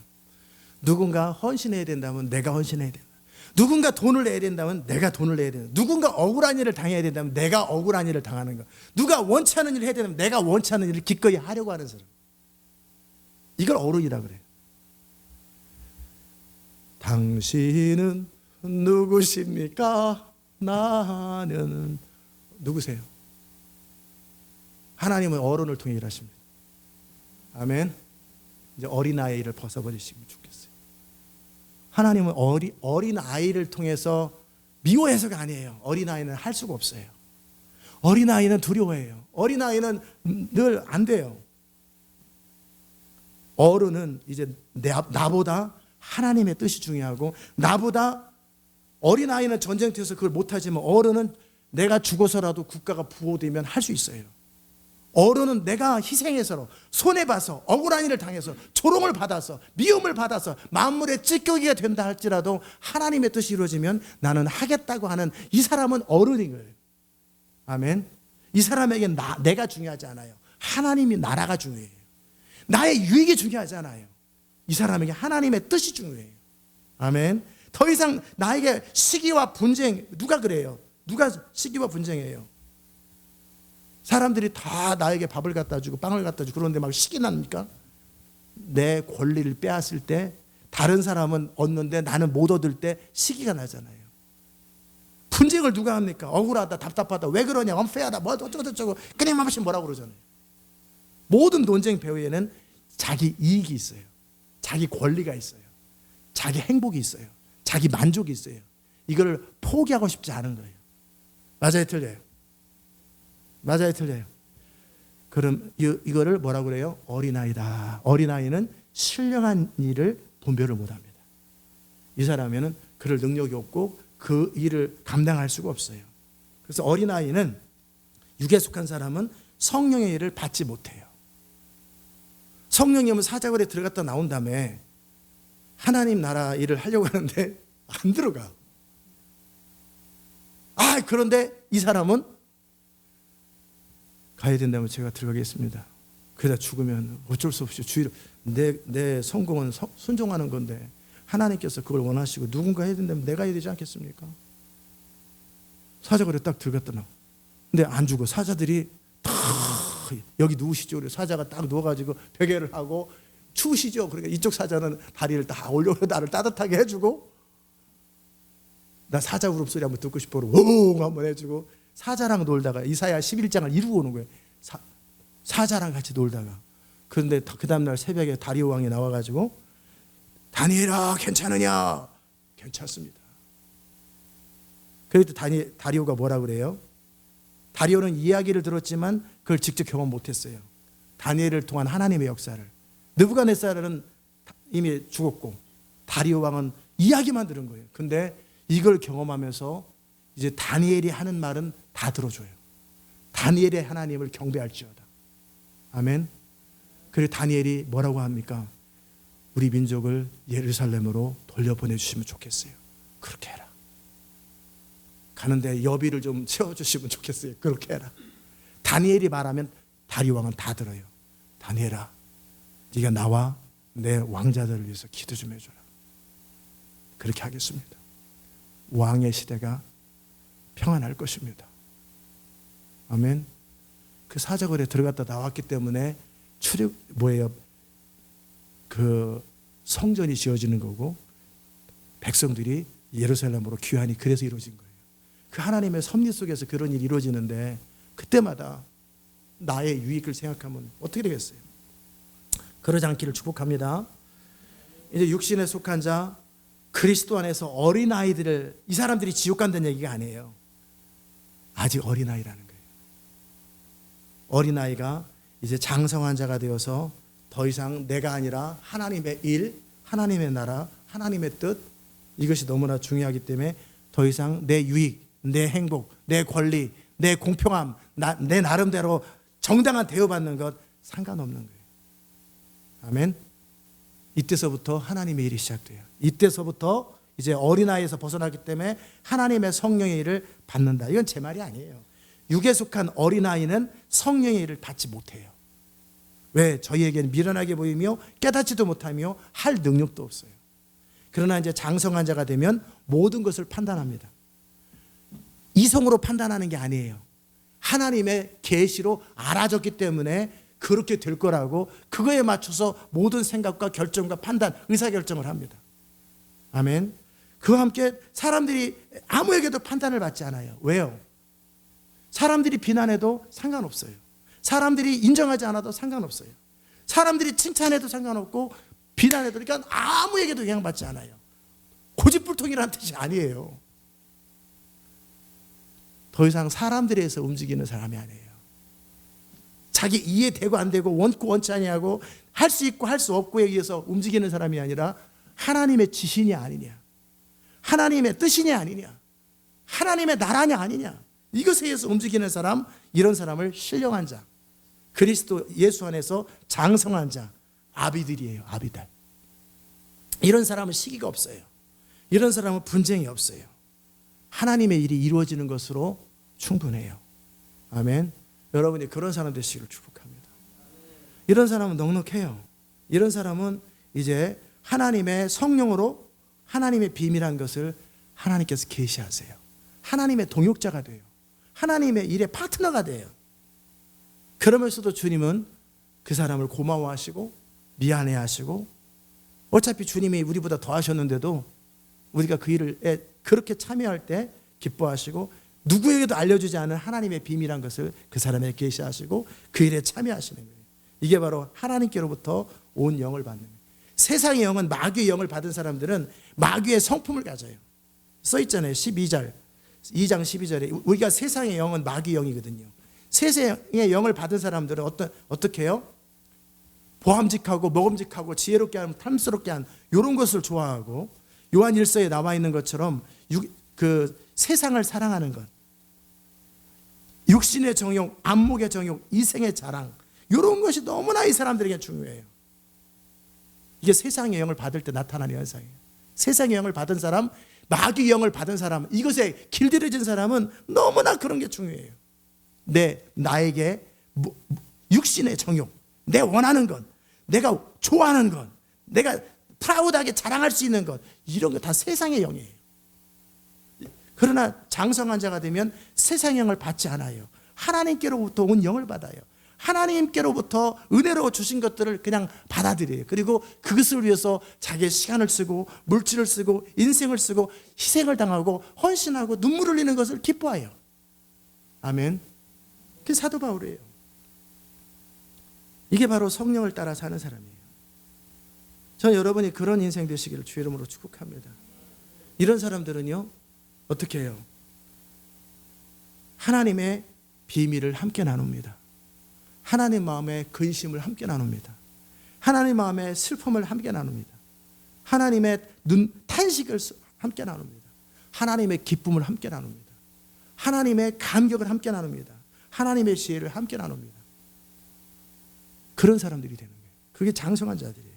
누군가 헌신해야 된다면 내가 헌신해야 된다. 누군가 돈을 내야 된다면 내가 돈을 내야 된다. 누군가 억울한 일을 당해야 된다면 내가 억울한 일을 당하는 것. 누가 원치 않는 일을 해야 된다면 내가 원치 않는 일을 기꺼이 하려고 하는 사람. 이걸 어른이라 그래요. 당신은 누구십니까? 나는 누구세요? 하나님은 어른을 통해 일하십니다. 아멘. 이제 어린아이를 벗어버리시면 좋겠어요. 하나님은 어린아이를 통해서 미워해서가 아니에요. 어린아이는 할 수가 없어요. 어린아이는 두려워해요. 어린아이는 늘 안 돼요. 어른은 이제 나보다 하나님의 뜻이 중요하고 나보다 어린아이는 전쟁터에서 그걸 못하지만 어른은 내가 죽어서라도 국가가 부호되면 할 수 있어요. 어른은 내가 희생해서 손해봐서 억울한 일을 당해서 조롱을 받아서 미움을 받아서 만물의 찌꺼기가 된다 할지라도 하나님의 뜻이 이루어지면 나는 하겠다고 하는 이 사람은 어른인 거예요. 아멘. 이 사람에게 내가 중요하지 않아요. 하나님이 나라가 중요해요. 나의 유익이 중요하지 않아요. 이 사람에게 하나님의 뜻이 중요해요. 아멘. 더 이상 나에게 시기와 분쟁, 누가 그래요? 누가 시기와 분쟁해요? 사람들이 다 나에게 밥을 갖다 주고 빵을 갖다 주고 그런데 막 시기 납니까? 내 권리를 빼앗을 때 다른 사람은 얻는데 나는 못 얻을 때 시기가 나잖아요. 분쟁을 누가 합니까? 억울하다, 답답하다, 왜 그러냐, 엄폐하다, 뭐 어쩌고저쩌고 끊임없이 뭐라고 그러잖아요. 모든 논쟁 배후에는 자기 이익이 있어요. 자기 권리가 있어요. 자기 행복이 있어요. 자기 만족이 있어요. 이걸 포기하고 싶지 않은 거예요. 맞아요, 틀려요? 맞아요, 틀려요? 그럼 이거를 뭐라고 그래요? 어린아이다. 어린아이는 신령한 일을 분별을 못합니다. 이 사람에는 그럴 능력이 없고 그 일을 감당할 수가 없어요. 그래서 어린아이는 육에 속한 사람은 성령의 일을 받지 못해요. 성령이 오면 사자굴에 들어갔다 나온 다음에 하나님 나라 일을 하려고 하는데 안 들어가. 그런데 이 사람은 가야 된다면 제가 들어가겠습니다. 그러다 죽으면 어쩔 수 없이 주의로 내 성공은 순종하는 건데 하나님께서 그걸 원하시고 누군가 해야 된다면 내가 해야 되지 않겠습니까? 사자굴에 딱 들어갔다 나와. 근데 안 죽어. 사자들이 다 여기 누우시죠? 그래서 사자가 딱 누워가지고 베개를 하고 추우시죠? 그러니까 이쪽 사자는 다리를 다 올려서 나를 따뜻하게 해주고 나 사자 울음소리 한번 듣고 싶어 오 한번 해주고 사자랑 놀다가 이사야 11장을 이루고 오는 거예요. 사자랑 같이 놀다가 그런데 그 다음날 새벽에 다리오 왕이 나와가지고 다니엘아 괜찮으냐? 괜찮습니다. 그래도 다리오가 뭐라 그래요? 다리오는 이야기를 들었지만 그걸 직접 경험 못했어요. 다니엘을 통한 하나님의 역사를. 느부갓네살은 이미 죽었고 다리오 왕은 이야기만 들은 거예요. 근데 이걸 경험하면서 이제 다니엘이 하는 말은 다 들어줘요. 다니엘의 하나님을 경배할지어다. 아멘. 그리고 다니엘이 뭐라고 합니까? 우리 민족을 예루살렘으로 돌려보내주시면 좋겠어요. 그렇게 해라. 가는데 여비를 좀 세워주시면 좋겠어요. 그렇게 해라. 다니엘이 말하면 다리오 왕은 다 들어요. 다니엘아, 네가 나와 내 왕자들을 위해서 기도 좀 해줘라. 그렇게 하겠습니다. 왕의 시대가 평안할 것입니다. 아멘. 그 사자굴에 들어갔다 나왔기 때문에 그 성전이 지어지는 거고 백성들이 예루살렘으로 귀환이 그래서 이루어진 거예요. 그 하나님의 섭리 속에서 그런 일이 이루어지는데 그때마다 나의 유익을 생각하면 어떻게 되겠어요? 그러지 않기를 축복합니다. 이제 육신에 속한 자, 그리스도 안에서 어린아이들을, 이 사람들이 지옥 간다는 얘기가 아니에요. 아직 어린아이라는 거예요. 어린아이가 이제 장성한 자가 되어서 더 이상 내가 아니라 하나님의 일, 하나님의 나라, 하나님의 뜻, 이것이 너무나 중요하기 때문에 더 이상 내 유익, 내 행복, 내 권리, 내 공평함, 내 나름대로 정당한 대우받는 것 상관없는 거예요. 아멘. 이때서부터 하나님의 일이 시작돼요. 이때서부터 이제 어린아이에서 벗어나기 때문에 하나님의 성령의 일을 받는다. 이건 제 말이 아니에요. 육에 속한 어린아이는 성령의 일을 받지 못해요. 왜? 저희에게는 미련하게 보이며 깨닫지도 못하며 할 능력도 없어요. 그러나 이제 장성한 자가 되면 모든 것을 판단합니다. 이성으로 판단하는 게 아니에요. 하나님의 계시로 알아졌기 때문에 그렇게 될 거라고 그거에 맞춰서 모든 생각과 결정과 판단, 의사결정을 합니다. 아멘. 그와 함께 사람들이 아무에게도 판단을 받지 않아요. 왜요? 사람들이 비난해도 상관없어요. 사람들이 인정하지 않아도 상관없어요. 사람들이 칭찬해도 상관없고 비난해도, 그러니까 아무에게도 영향받지 않아요. 고집불통이라는 뜻이 아니에요. 더 이상 사람들에 의해서 움직이는 사람이 아니에요. 자기 이해되고 안 되고 원고 원치 아니하고 할 수 있고 할 수 없고에 의해서 움직이는 사람이 아니라 하나님의 지신이 아니냐, 하나님의 뜻이냐 아니냐, 하나님의 나라냐 아니냐, 이것에 의해서 움직이는 사람, 이런 사람을 신령한 자, 그리스도 예수 안에서 장성한 자, 아비들이에요. 아비들. 이런 사람은 시기가 없어요. 이런 사람은 분쟁이 없어요. 하나님의 일이 이루어지는 것으로 충분해요. 아멘. 여러분이 그런 사람 되시기를 축복합니다. 이런 사람은 넉넉해요. 이런 사람은 이제 하나님의 성령으로 하나님의 비밀한 것을 하나님께서 계시하세요. 하나님의 동역자가 돼요. 하나님의 일의 파트너가 돼요. 그러면서도 주님은 그 사람을 고마워하시고 미안해하시고, 어차피 주님이 우리보다 더 하셨는데도 우리가 그 일에 그렇게 참여할 때 기뻐하시고, 누구에게도 알려주지 않은 하나님의 비밀한 것을 그 사람에게 계시하시고 그 일에 참여하시는 거예요. 이게 바로 하나님께로부터 온 영을 받는 거예요. 세상의 영은, 마귀의 영을 받은 사람들은 마귀의 성품을 가져요. 써있잖아요. 2장 12절에 우리가 세상의 영은 마귀의 영이거든요. 세상의 영을 받은 사람들은 어떻게 해요? 보암직하고 먹음직하고 지혜롭게 하면 탐스럽게 한 이런 것을 좋아하고, 요한 1서에 나와 있는 것처럼 그 세상을 사랑하는 것, 육신의 정욕, 안목의 정욕, 이생의 자랑, 이런 것이 너무나 이 사람들에게 중요해요. 이게 세상의 영을 받을 때 나타나는 현상이에요. 세상의 영을 받은 사람, 마귀의 영을 받은 사람, 이것에 길들여진 사람은 너무나 그런 게 중요해요. 나에게 육신의 정욕, 내 원하는 것, 내가 좋아하는 것, 내가 프라우드하게 자랑할 수 있는 것, 이런 거 다 세상의 영이에요. 그러나 장성한 자가 되면 세상의 영을 받지 않아요. 하나님께로부터 온 영을 받아요. 하나님께로부터 은혜로 주신 것들을 그냥 받아들여요. 그리고 그것을 위해서 자기의 시간을 쓰고 물질을 쓰고 인생을 쓰고 희생을 당하고 헌신하고 눈물 흘리는 것을 기뻐해요. 아멘. 그게 사도 바울이에요. 이게 바로 성령을 따라 사는 사람이에요. 전 여러분이 그런 인생 되시기를 주의 이름으로 축복합니다. 이런 사람들은요, 어떻게 해요? 하나님의 비밀을 함께 나눕니다. 하나님 마음의 근심을 함께 나눕니다. 하나님 마음의 슬픔을 함께 나눕니다. 하나님의 탄식을 함께 나눕니다. 하나님의 기쁨을 함께 나눕니다. 하나님의 감격을 함께 나눕니다. 하나님의 지혜를 함께 나눕니다. 그런 사람들이 되는 거예요. 그게 장성한 자들이에요.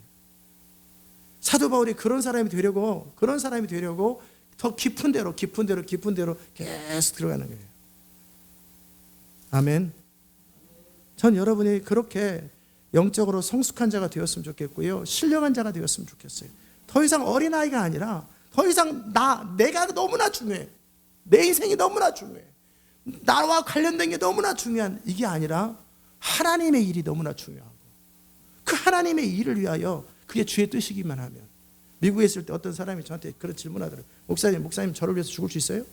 사도 바울이 그런 사람이 되려고 더 깊은 데로 계속 들어가는 거예요. 아멘. 전 여러분이 그렇게 영적으로 성숙한 자가 되었으면 좋겠고요. 신령한 자가 되었으면 좋겠어요. 더 이상 어린아이가 아니라 더 이상 내가 너무나 중요해. 내 인생이 너무나 중요해. 나와 관련된 게 너무나 중요한 이게 아니라 하나님의 일이 너무나 중요하고 그 하나님의 일을 위하여 그게 주의 뜻이기만 하면. 미국에 있을 때 어떤 사람이 저한테 그런 질문하더라고요. 목사님 저를 위해서 죽을 수 있어요?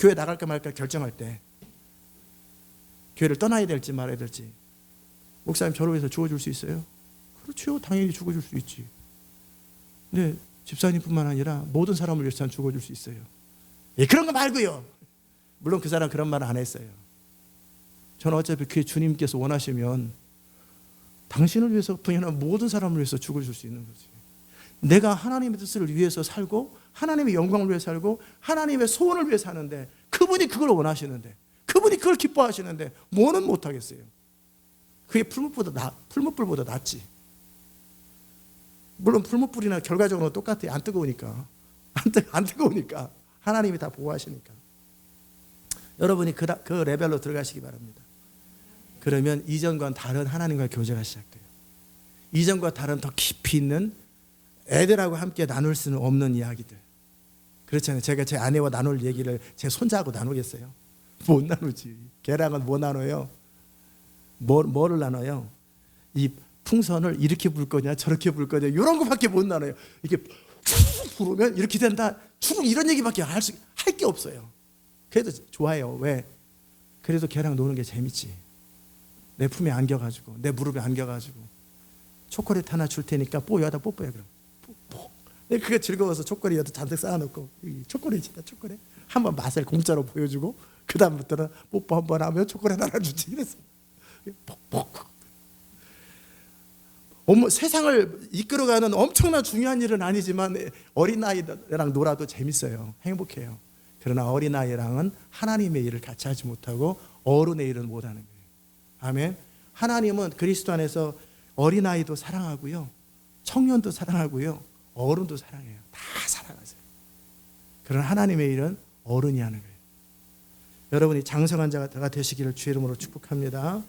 교회 나갈까 말까 결정할 때 교회를 떠나야 될지 말아야 될지 목사님 저를 위해서 죽어줄 수 있어요? 그렇죠. 당연히 죽어줄 수 있지. 근데 집사님뿐만 아니라 모든 사람을 위해서 난 죽어줄 수 있어요. 그런 거 말고요. 물론 그 사람 그런 말을 안 했어요. 저는 어차피 그 주님께서 원하시면 당신을 위해서뿐이 아니라 모든 사람을 위해서 죽어줄 수 있는 거지. 내가 하나님의 뜻을 위해서 살고 하나님의 영광을 위해 살고 하나님의 소원을 위해 사는데 그분이 그걸 원하시는데 그분이 그걸 기뻐하시는데 뭐는 못하겠어요. 그게 풀무불보다 낫지. 물론 풀무불이나 결과적으로 똑같아요. 안 뜨거우니까. 안 뜨거우니까. 하나님이 다 보호하시니까. 여러분이 그 레벨로 들어가시기 바랍니다. 그러면 이전과는 다른 하나님과의 교제가 시작돼요. 이전과 다른 더 깊이 있는 애들하고 함께 나눌 수는 없는 이야기들. 그렇잖아요. 제가 제 아내와 나눌 얘기를 제 손자하고 나누겠어요? 못 나누지. 걔랑은 뭐 나눠요? 뭐를 나눠요? 이 풍선을 이렇게 불 거냐 저렇게 불 거냐 이런 거밖에 못 나눠요. 이게 쭉 부르면 이렇게 된다. 쭉 이런 얘기밖에 할 게 없어요. 그래도 좋아해요. 왜? 그래도 걔랑 노는 게 재밌지. 내 품에 안겨가지고 내 무릎에 안겨가지고 초콜릿 하나 줄 테니까 뽀여다 뽀뽀해 그럼. 뽀뽀. 그게 즐거워서 초콜릿 여기다 잔뜩 쌓아놓고 초콜릿이다 초콜릿. 한번 맛을 공짜로 보여주고 그 다음부터는 뽀뽀 한번 하면 초콜릿 하나 주지. 그래서 퍽퍽. 세상을 이끌어가는 엄청난 중요한 일은 아니지만 어린아이랑 놀아도 재밌어요. 행복해요. 그러나 어린아이랑은 하나님의 일을 같이 하지 못하고 어른의 일은 못하는 거예요. 아멘. 하나님은 그리스도 안에서 어린아이도 사랑하고요. 청년도 사랑하고요. 어른도 사랑해요. 다 사랑하세요. 그러나 하나님의 일은 어른이 하는 거예요. 여러분이 장성한 자가 되시기를 주의 이름으로 축복합니다.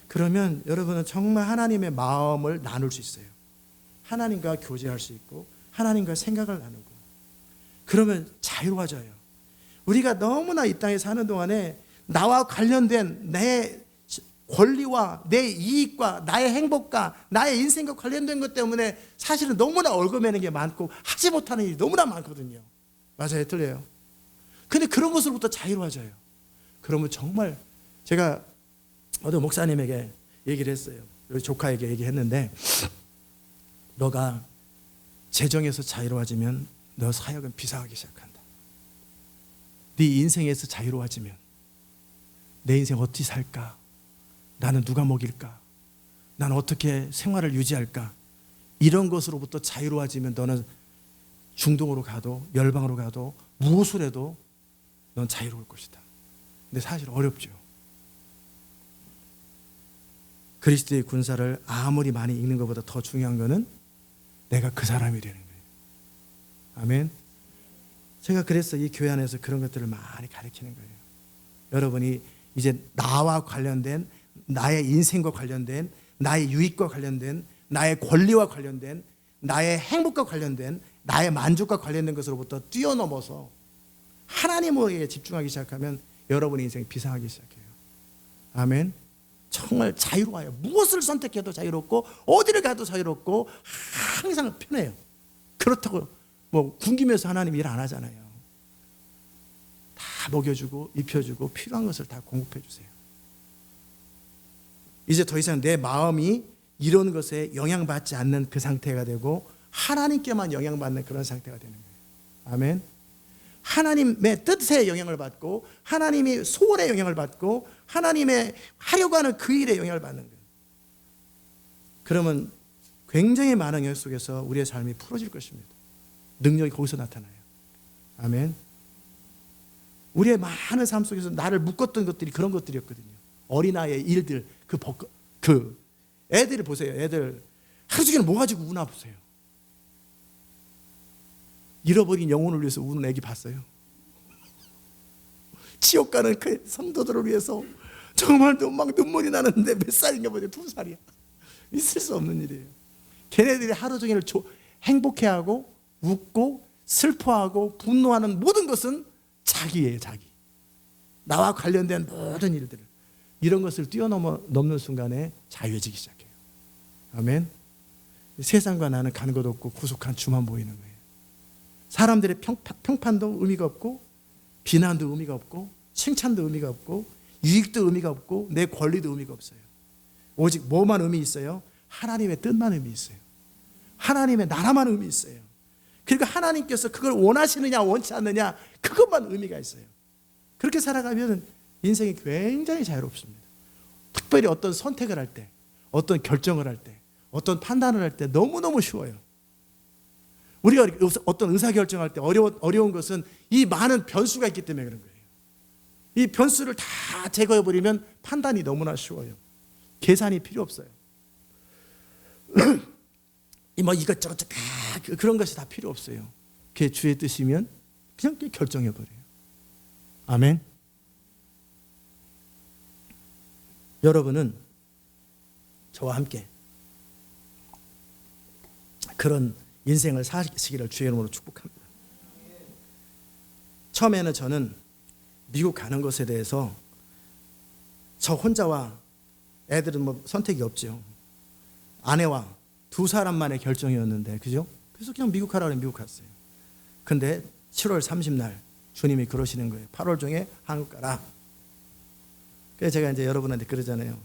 그러면 여러분은 정말 하나님의 마음을 나눌 수 있어요. 하나님과 교제할 수 있고 하나님과 생각을 나누고 그러면 자유로워져요. 우리가 너무나 이 땅에 사는 동안에 나와 관련된 내 권리와 내 이익과 나의 행복과 나의 인생과 관련된 것 때문에 사실은 너무나 얽어매는 게 많고 하지 못하는 일이 너무나 많거든요. 맞아요? 틀려요? 근데 그런 것으로부터 자유로워져요. 그러면 정말 제가 어떤 목사님에게 얘기를 했어요. 우리 조카에게 얘기했는데 너가 재정에서 자유로워지면 너 사역은 비상하기 시작한다. 네 인생에서 자유로워지면 내 인생 어떻게 살까? 나는 누가 먹일까? 나는 어떻게 생활을 유지할까? 이런 것으로부터 자유로워지면 너는 중동으로 가도 열방으로 가도 무엇을 해도 넌 자유로울 것이다. 근데 사실 어렵죠. 그리스도의 군사를 아무리 많이 읽는 것보다 더 중요한 것은 내가 그 사람이 되는 거예요. 아멘. 제가 그래서 이 교회 안에서 그런 것들을 많이 가르치는 거예요. 여러분이 이제 나와 관련된 나의 인생과 관련된 나의 유익과 관련된 나의 권리와 관련된 나의 행복과 관련된 나의 만족과 관련된 것으로부터 뛰어넘어서 하나님에게 집중하기 시작하면 여러분의 인생이 비상하기 시작해요. 아멘. 정말 자유로워요. 무엇을 선택해도 자유롭고 어디를 가도 자유롭고 항상 편해요. 그렇다고 뭐 굶기면서 하나님 일 안 하잖아요. 다 먹여주고 입혀주고 필요한 것을 다 공급해 주세요. 이제 더 이상 내 마음이 이런 것에 영향받지 않는 그 상태가 되고 하나님께만 영향받는 그런 상태가 되는 거예요. 아멘. 하나님의 뜻에 영향을 받고 하나님이 소원의 영향을 받고 하나님의 하려고 하는 그 일에 영향을 받는 거예요. 그러면 굉장히 많은 영역 속에서 우리의 삶이 풀어질 것입니다. 능력이 거기서 나타나요. 아멘. 우리의 많은 삶 속에서 나를 묶었던 것들이 그런 것들이었거든요. 어린아이의 일들, 애들을 보세요. 애들 하루 종일 뭐 가지고 우나 보세요. 잃어버린 영혼을 위해서 우는 애기 봤어요. 지옥 가는 그 성도들을 위해서 정말 막 눈물이 나는데 몇 살인가 보죠. 2살이야. 있을 수 없는 일이에요. 걔네들이 하루 종일 행복해하고 웃고 슬퍼하고 분노하는 모든 것은 자기예요. 자기. 나와 관련된 모든 일들을, 이런 것을 뛰어넘는 순간에 자유해지기 시작해요. 아멘. 세상과 나는 간 것 없고 구속한 주만 보이는 거예요. 사람들의 평판도 의미가 없고 비난도 의미가 없고 칭찬도 의미가 없고 유익도 의미가 없고 내 권리도 의미가 없어요. 오직 뭐만 의미 있어요? 하나님의 뜻만 의미 있어요. 하나님의 나라만 의미 있어요. 그리고 하나님께서 그걸 원하시느냐 원치 않느냐, 그것만 의미가 있어요. 그렇게 살아가면 인생이 굉장히 자유롭습니다. 특별히 어떤 선택을 할 때, 어떤 결정을 할 때, 어떤 판단을 할 때 너무너무 쉬워요. 우리가 어떤 의사결정할 때 어려운 것은 이 많은 변수가 있기 때문에 그런 거예요. 이 변수를 다 제거해버리면 판단이 너무나 쉬워요. 계산이 필요 없어요. 뭐 이것저것 다 그런 것이 다 필요 없어요. 그게 주의 뜻이면 그냥 결정해버려요. 아멘. 여러분은 저와 함께 그런 인생을 사시기를 주의 이름으로 축복합니다. 처음에는 저는 미국 가는 것에 대해서 저 혼자와 애들은 뭐 선택이 없죠. 아내와 2사람만의 결정이었는데, 그죠? 그래서 그냥 미국 가라고 미국 갔어요. 근데 7월 30날 주님이 그러시는 거예요. 8월 중에 한국 가라. 그래서 제가 이제 여러분한테 그러잖아요.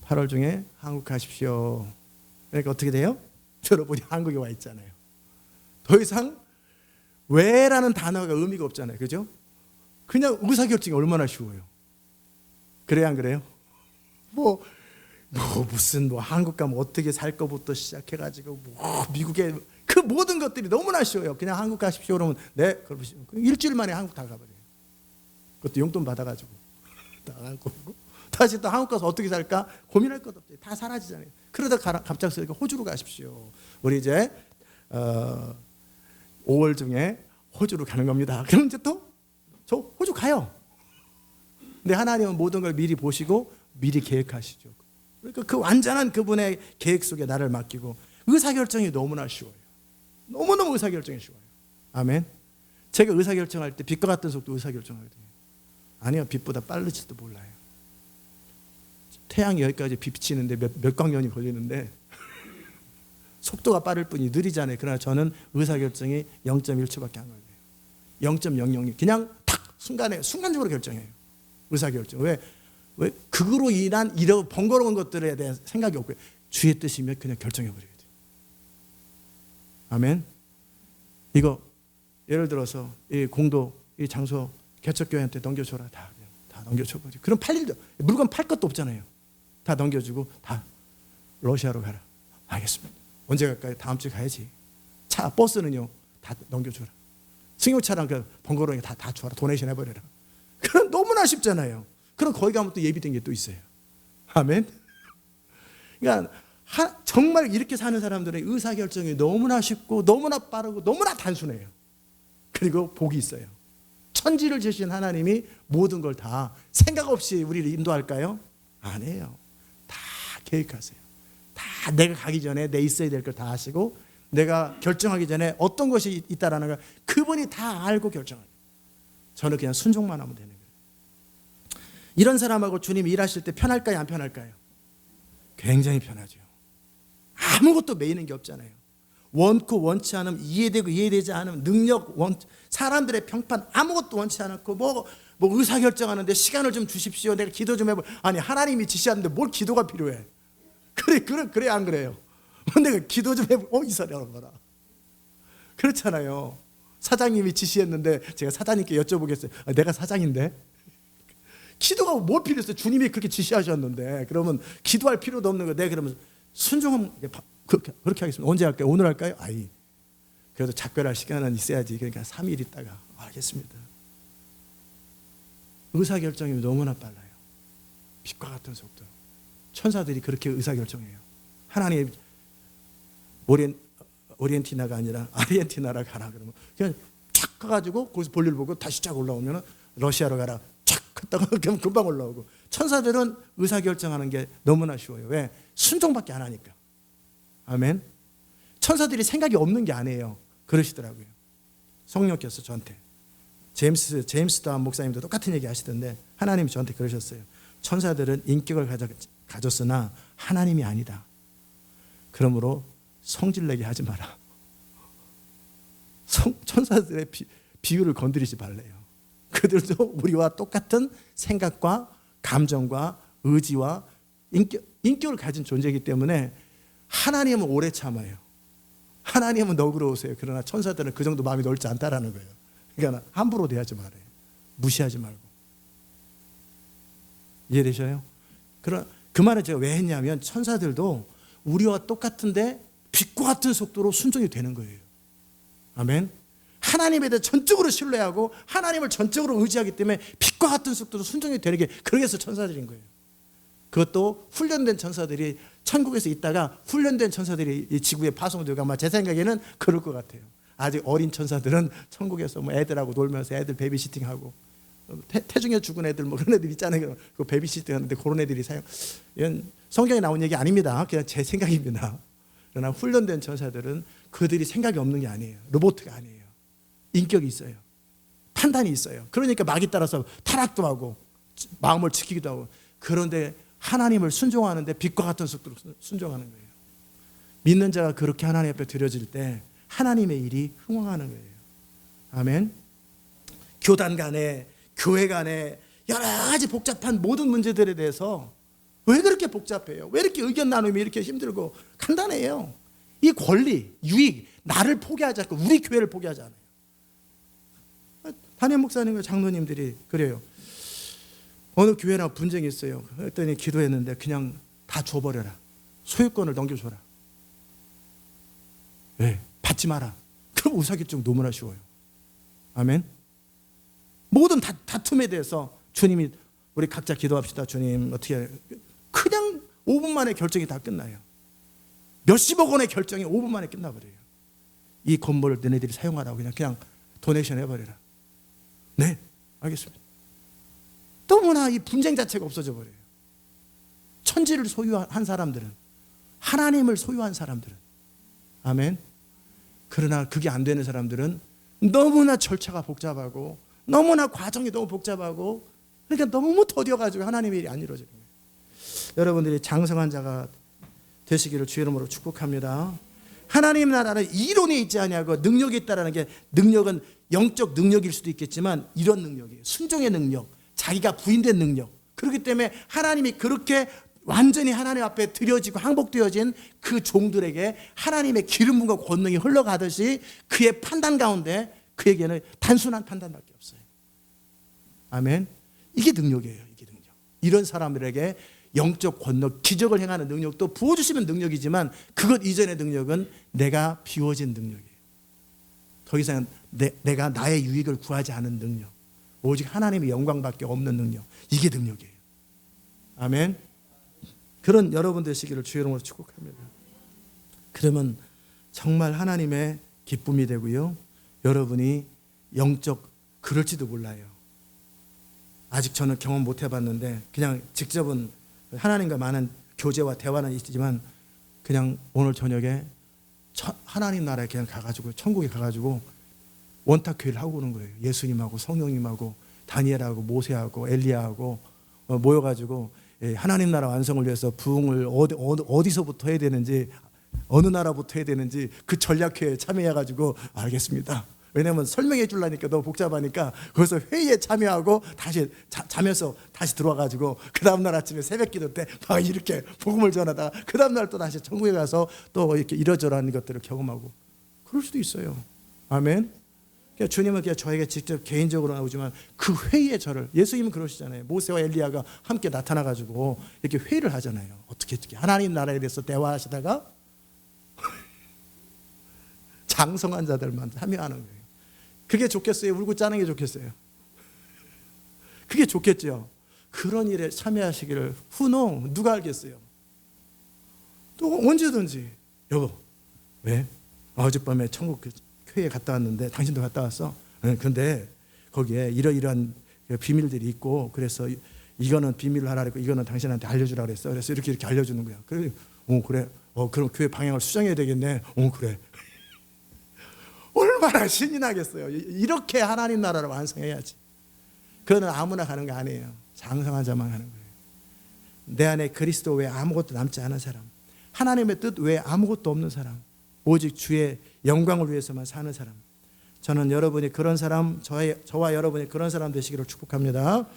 8월 중에 한국 가십시오. 그러니까 어떻게 돼요? 여러분이 한국에 와 있잖아요. 더 이상 왜라는 단어가 의미가 없잖아요. 그죠? 그냥 의사결정이 얼마나 쉬워요. 그래요, 안 그래요? 무슨 한국 가면 어떻게 살 거부터 시작해가지고 미국에 그 모든 것들이 너무나 쉬워요. 그냥 한국 가십시오 그러면 네, 그러시죠. 일주일 만에 한국 다 가버려요. 그것도 용돈 받아가지고 다 가고 다시 또 한국 가서 어떻게 살까 고민할 것 없어요. 다 사라지잖아요. 그러다 갑자기 호주로 가십시오. 우리 이제 5월 중에 호주로 가는 겁니다. 그럼 이제 또 저 호주 가요. 근데 하나님은 모든 걸 미리 보시고 미리 계획하시죠. 그러니까 그 완전한 그분의 계획 속에 나를 맡기고 의사결정이 너무나 쉬워요. 너무너무 의사결정이 쉬워요. 아멘. 제가 의사결정할 때 빛과 같은 속도 의사결정하거든요. 아니요, 빛보다 빠를지도 몰라요. 태양이 여기까지 비치는데 몇 광년이 걸리는데 속도가 빠를 뿐이 느리잖아요. 그러나 저는 의사결정이 0.1초밖에 안 걸려요. 0.006 그냥 탁 순간적으로 결정해요. 의사결정. 왜 그거로 인한 번거로운 것들에 대한 생각이 없고요. 주의 뜻이면 그냥 결정해버려야 돼요. 아멘. 이거 예를 들어서 이 공도 이 장소 개척교회한테 넘겨줘라. 다 넘겨줘버려. 그럼 물건 팔 것도 없잖아요. 다 넘겨주고 다 러시아로 가라. 알겠습니다. 언제 갈까요? 다음 주에 가야지. 버스는요 다 넘겨줘라. 승용차랑 그 번거로운 게 다 줘라. 도네이션 해버려라. 그럼 너무나 쉽잖아요. 그럼 거기 가면 또 예비된 게 또 있어요. 아멘. 그러니까 정말 이렇게 사는 사람들의 의사결정이 너무나 쉽고 너무나 빠르고 너무나 단순해요. 그리고 복이 있어요. 천지를 지으신 하나님이 모든 걸 다 생각 없이 우리를 인도할까요? 아니에요. 다 계획하세요. 다 내가 가기 전에 내 있어야 될 걸 다 하시고 내가 결정하기 전에 어떤 것이 있다라는 걸 그분이 다 알고 결정해요. 저는 그냥 순종만 하면 되는 거예요. 이런 사람하고 주님 일하실 때 편할까요? 안 편할까요? 굉장히 편하죠. 아무것도 매이는 게 없잖아요. 원코 원치 않음, 이해되고 이해되지 않음, 능력, 사람들의 평판 아무것도 원치 않고 뭐 의사결정하는데 시간을 좀 주십시오. 내가 기도 좀 해볼. 아니 하나님이 지시하는데 뭘 기도가 필요해. 그래 안 그래요? 내가 기도 좀 해볼. 이 소리 알아봐라. 그렇잖아요. 사장님이 지시했는데 제가 사장님께 여쭤보겠어요. 내가 사장인데? 기도가 뭘 필요했어요? 주님이 그렇게 지시하셨는데. 그러면 기도할 필요도 없는 거. 네, 그러면 순종하면 그렇게 하겠습니다. 언제 할까요? 오늘 할까요? 아이, 그래도 작별할 시간은 있어야지. 그러니까 3일 있다가 알겠습니다. 의사결정이 너무나 빨라요. 빛과 같은 속도. 천사들이 그렇게 의사결정해요. 하나님 오리엔티나가 아니라 아르헨티나라 가라 그러면 그냥 착 가가지고 거기서 볼일 보고 다시 쫙 올라오면 러시아로 가라 착 갔다가 금방 올라오고. 천사들은 의사결정하는 게 너무나 쉬워요. 왜? 순종밖에 안 하니까. 아멘. 천사들이 생각이 없는 게 아니에요. 그러시더라고요. 성령께서 저한테. 제임스 다운 목사님도 똑같은 얘기 하시던데 하나님이 저한테 그러셨어요. 천사들은 인격을 가졌으나 하나님이 아니다. 그러므로 성질내게 하지 마라. 천사들의 비유를 건드리지 말래요. 그들도 우리와 똑같은 생각과 감정과 의지와 인격을 가진 존재이기 때문에 하나님은 오래 참아요. 하나님은 너그러우세요. 그러나 천사들은 그 정도 마음이 넓지 않다라는 거예요. 그러니까 함부로 대하지 말아요. 무시하지 말고. 이해되셔요? 그 말을 제가 왜 했냐면 천사들도 우리와 똑같은데 빛과 같은 속도로 순종이 되는 거예요. 아멘. 하나님에 대해 전적으로 신뢰하고 하나님을 전적으로 의지하기 때문에 빛과 같은 속도로 순종이 되는 게 그래서 천사들인 거예요. 그것도 훈련된 천사들이 천국에서 있다가 훈련된 천사들이 이 지구에 파송되고 아마 제 생각에는 그럴 것 같아요. 아직 어린 천사들은 천국에서 뭐 애들하고 놀면서 애들 베이비시팅하고 태중에 죽은 애들 뭐 그런 애들 있잖아요. 그 베이비시팅 하는데 그런 애들이 이건 성경에 나온 얘기 아닙니다. 그냥 제 생각입니다. 그러나 훈련된 천사들은 그들이 생각이 없는 게 아니에요. 로봇가 아니에요. 인격이 있어요. 판단이 있어요. 그러니까 마귀 따라서 타락도 하고 마음을 지키기도 하고. 그런데 하나님을 순종하는데 빛과 같은 속도로 순종하는 거예요. 믿는 자가 그렇게 하나님 앞에 드려질 때 하나님의 일이 흥황하는 거예요. 아멘. 교단 간에 교회 간에 여러 가지 복잡한 모든 문제들에 대해서 왜 그렇게 복잡해요? 왜 이렇게 의견 나눔이 이렇게 힘들고? 간단해요. 이 권리, 유익, 나를 포기하지 않고 우리 교회를 포기하지 않아요. 담임 목사님과 장로님들이 그래요. 어느 교회나 분쟁이 있어요. 그랬더니 기도했는데 그냥 다 줘버려라. 소유권을 넘겨줘라. 왜? 받지 마라. 그럼 의사결정 너무나 쉬워요. 아멘. 모든 다툼에 대해서 주님이 우리 각자 기도합시다. 주님 어떻게 그냥 5분 만에 결정이 다 끝나요. 몇십억 원의 결정이 5분 만에 끝나버려요. 이 건물을 너네들이 사용하라고 그냥 도네이션 해버려라. 네, 알겠습니다. 너무나 이 분쟁 자체가 없어져 버려요. 천지를 소유한 사람들은, 하나님을 소유한 사람들은. 아멘. 그러나 그게 안 되는 사람들은 너무나 절차가 복잡하고 너무나 과정이 너무 복잡하고 그러니까 너무 더뎌가지고 하나님의 일이 안 이루어지는 거예요. 여러분들이 장성한 자가 되시기를 주의 이름으로 축복합니다. 하나님 나라는 이론에 있지 아니하고 능력이 있다라는 게, 능력은 영적 능력일 수도 있겠지만 이런 능력이에요. 순종의 능력, 자기가 부인된 능력. 그렇기 때문에 하나님이 그렇게 완전히 하나님 앞에 드려지고 항복되어진 그 종들에게 하나님의 기름 부음과 권능이 흘러가듯이 그의 판단 가운데 그에게는 단순한 판단밖에 없어요. 아멘. 이게 능력이에요. 이게 능력. 이런 사람들에게 영적 권능, 기적을 행하는 능력도 부어주시면 능력이지만 그것 이전의 능력은 내가 비워진 능력이에요. 더 이상 내가 나의 유익을 구하지 않은 능력, 오직 하나님의 영광밖에 없는 능력, 이게 능력이에요. 아멘. 그런 여러분 되시기를 주의 이름으로 축복합니다. 그러면 정말 하나님의 기쁨이 되고요, 여러분이 영적 그럴지도 몰라요. 아직 저는 경험 못 해봤는데 그냥 직접은 하나님과 많은 교제와 대화는 있지만 그냥 오늘 저녁에 하나님 나라에 그냥 가가지고 천국에 가가지고 원탁회의를 하고 오는 거예요. 예수님하고 성령님하고 다니엘하고 모세하고 엘리야하고 모여가지고 하나님 나라 완성을 위해서 부흥을 어디서부터 해야 되는지, 어느 나라부터 해야 되는지 그 전략회의에 참여해가지고 알겠습니다. 왜냐면 설명해 주려니까 너무 복잡하니까 거기서 회의에 참여하고 다시 자면서 다시 들어와가지고 그 다음날 아침에 새벽기도 때 막 이렇게 복음을 전하다가 그 다음날 또 다시 천국에 가서 또 이렇게 이러저러한 것들을 경험하고 그럴 수도 있어요. 아멘. 주님은 그냥 저에게 직접 개인적으로 나오지만 그 회의에 저를, 예수님은 그러시잖아요. 모세와 엘리야가 함께 나타나가지고 이렇게 회의를 하잖아요. 어떻게 하나님 나라에 대해서 대화하시다가 장성한 자들만 참여하는 거예요. 그게 좋겠어요? 울고 짜는 게 좋겠어요? 그게 좋겠죠. 그런 일에 참여하시기를 훈홍 누가 알겠어요? 또 언제든지 여보 왜? 어젯밤에 천국 교회에 갔다 왔는데 당신도 갔다 왔어? 근데 거기에 이러이러한 비밀들이 있고 그래서 이거는 비밀로 하라 그랬고 이거는 당신한테 알려주라 그랬어. 그래서 이렇게 알려주는 거야. 그래, 그래. 그럼 교회 방향을 수정해야 되겠네. 그래. 얼마나 신이 나겠어요. 이렇게 하나님 나라를 완성해야지. 그거는 아무나 가는 거 아니에요. 장성한 자만 가는 거예요. 내 안에 그리스도 외에 아무것도 남지 않은 사람, 하나님의 뜻 외에 아무것도 없는 사람, 오직 주의 영광을 위해서만 사는 사람. 저는 여러분이 그런 사람, 저와 여러분이 그런 사람 되시기를 축복합니다.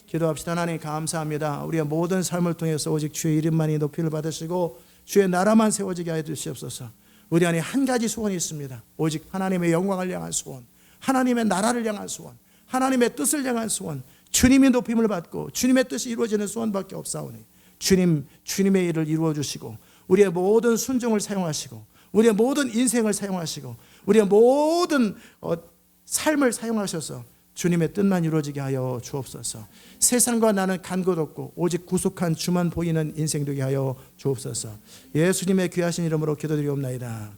기도합시다. 하나님 감사합니다. 우리의 모든 삶을 통해서 오직 주의 이름만이 높이를 받으시고 주의 나라만 세워지게 하여 주시옵소서. 우리 안에 한 가지 소원이 있습니다. 오직 하나님의 영광을 향한 소원, 하나님의 나라를 향한 소원, 하나님의 뜻을 향한 소원, 주님이 높임을 받고 주님의 뜻이 이루어지는 소원밖에 없사오니 주님의 일을 이루어 주시고 우리의 모든 순종을 사용하시고 우리의 모든 인생을 사용하시고 우리의 모든 삶을 사용하셔서 주님의 뜻만 이루어지게 하여 주옵소서. 세상과 나는 간 것 없고 오직 구속한 주만 보이는 인생 되게 하여 주옵소서. 예수님의 귀하신 이름으로 기도드리옵나이다.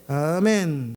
아멘.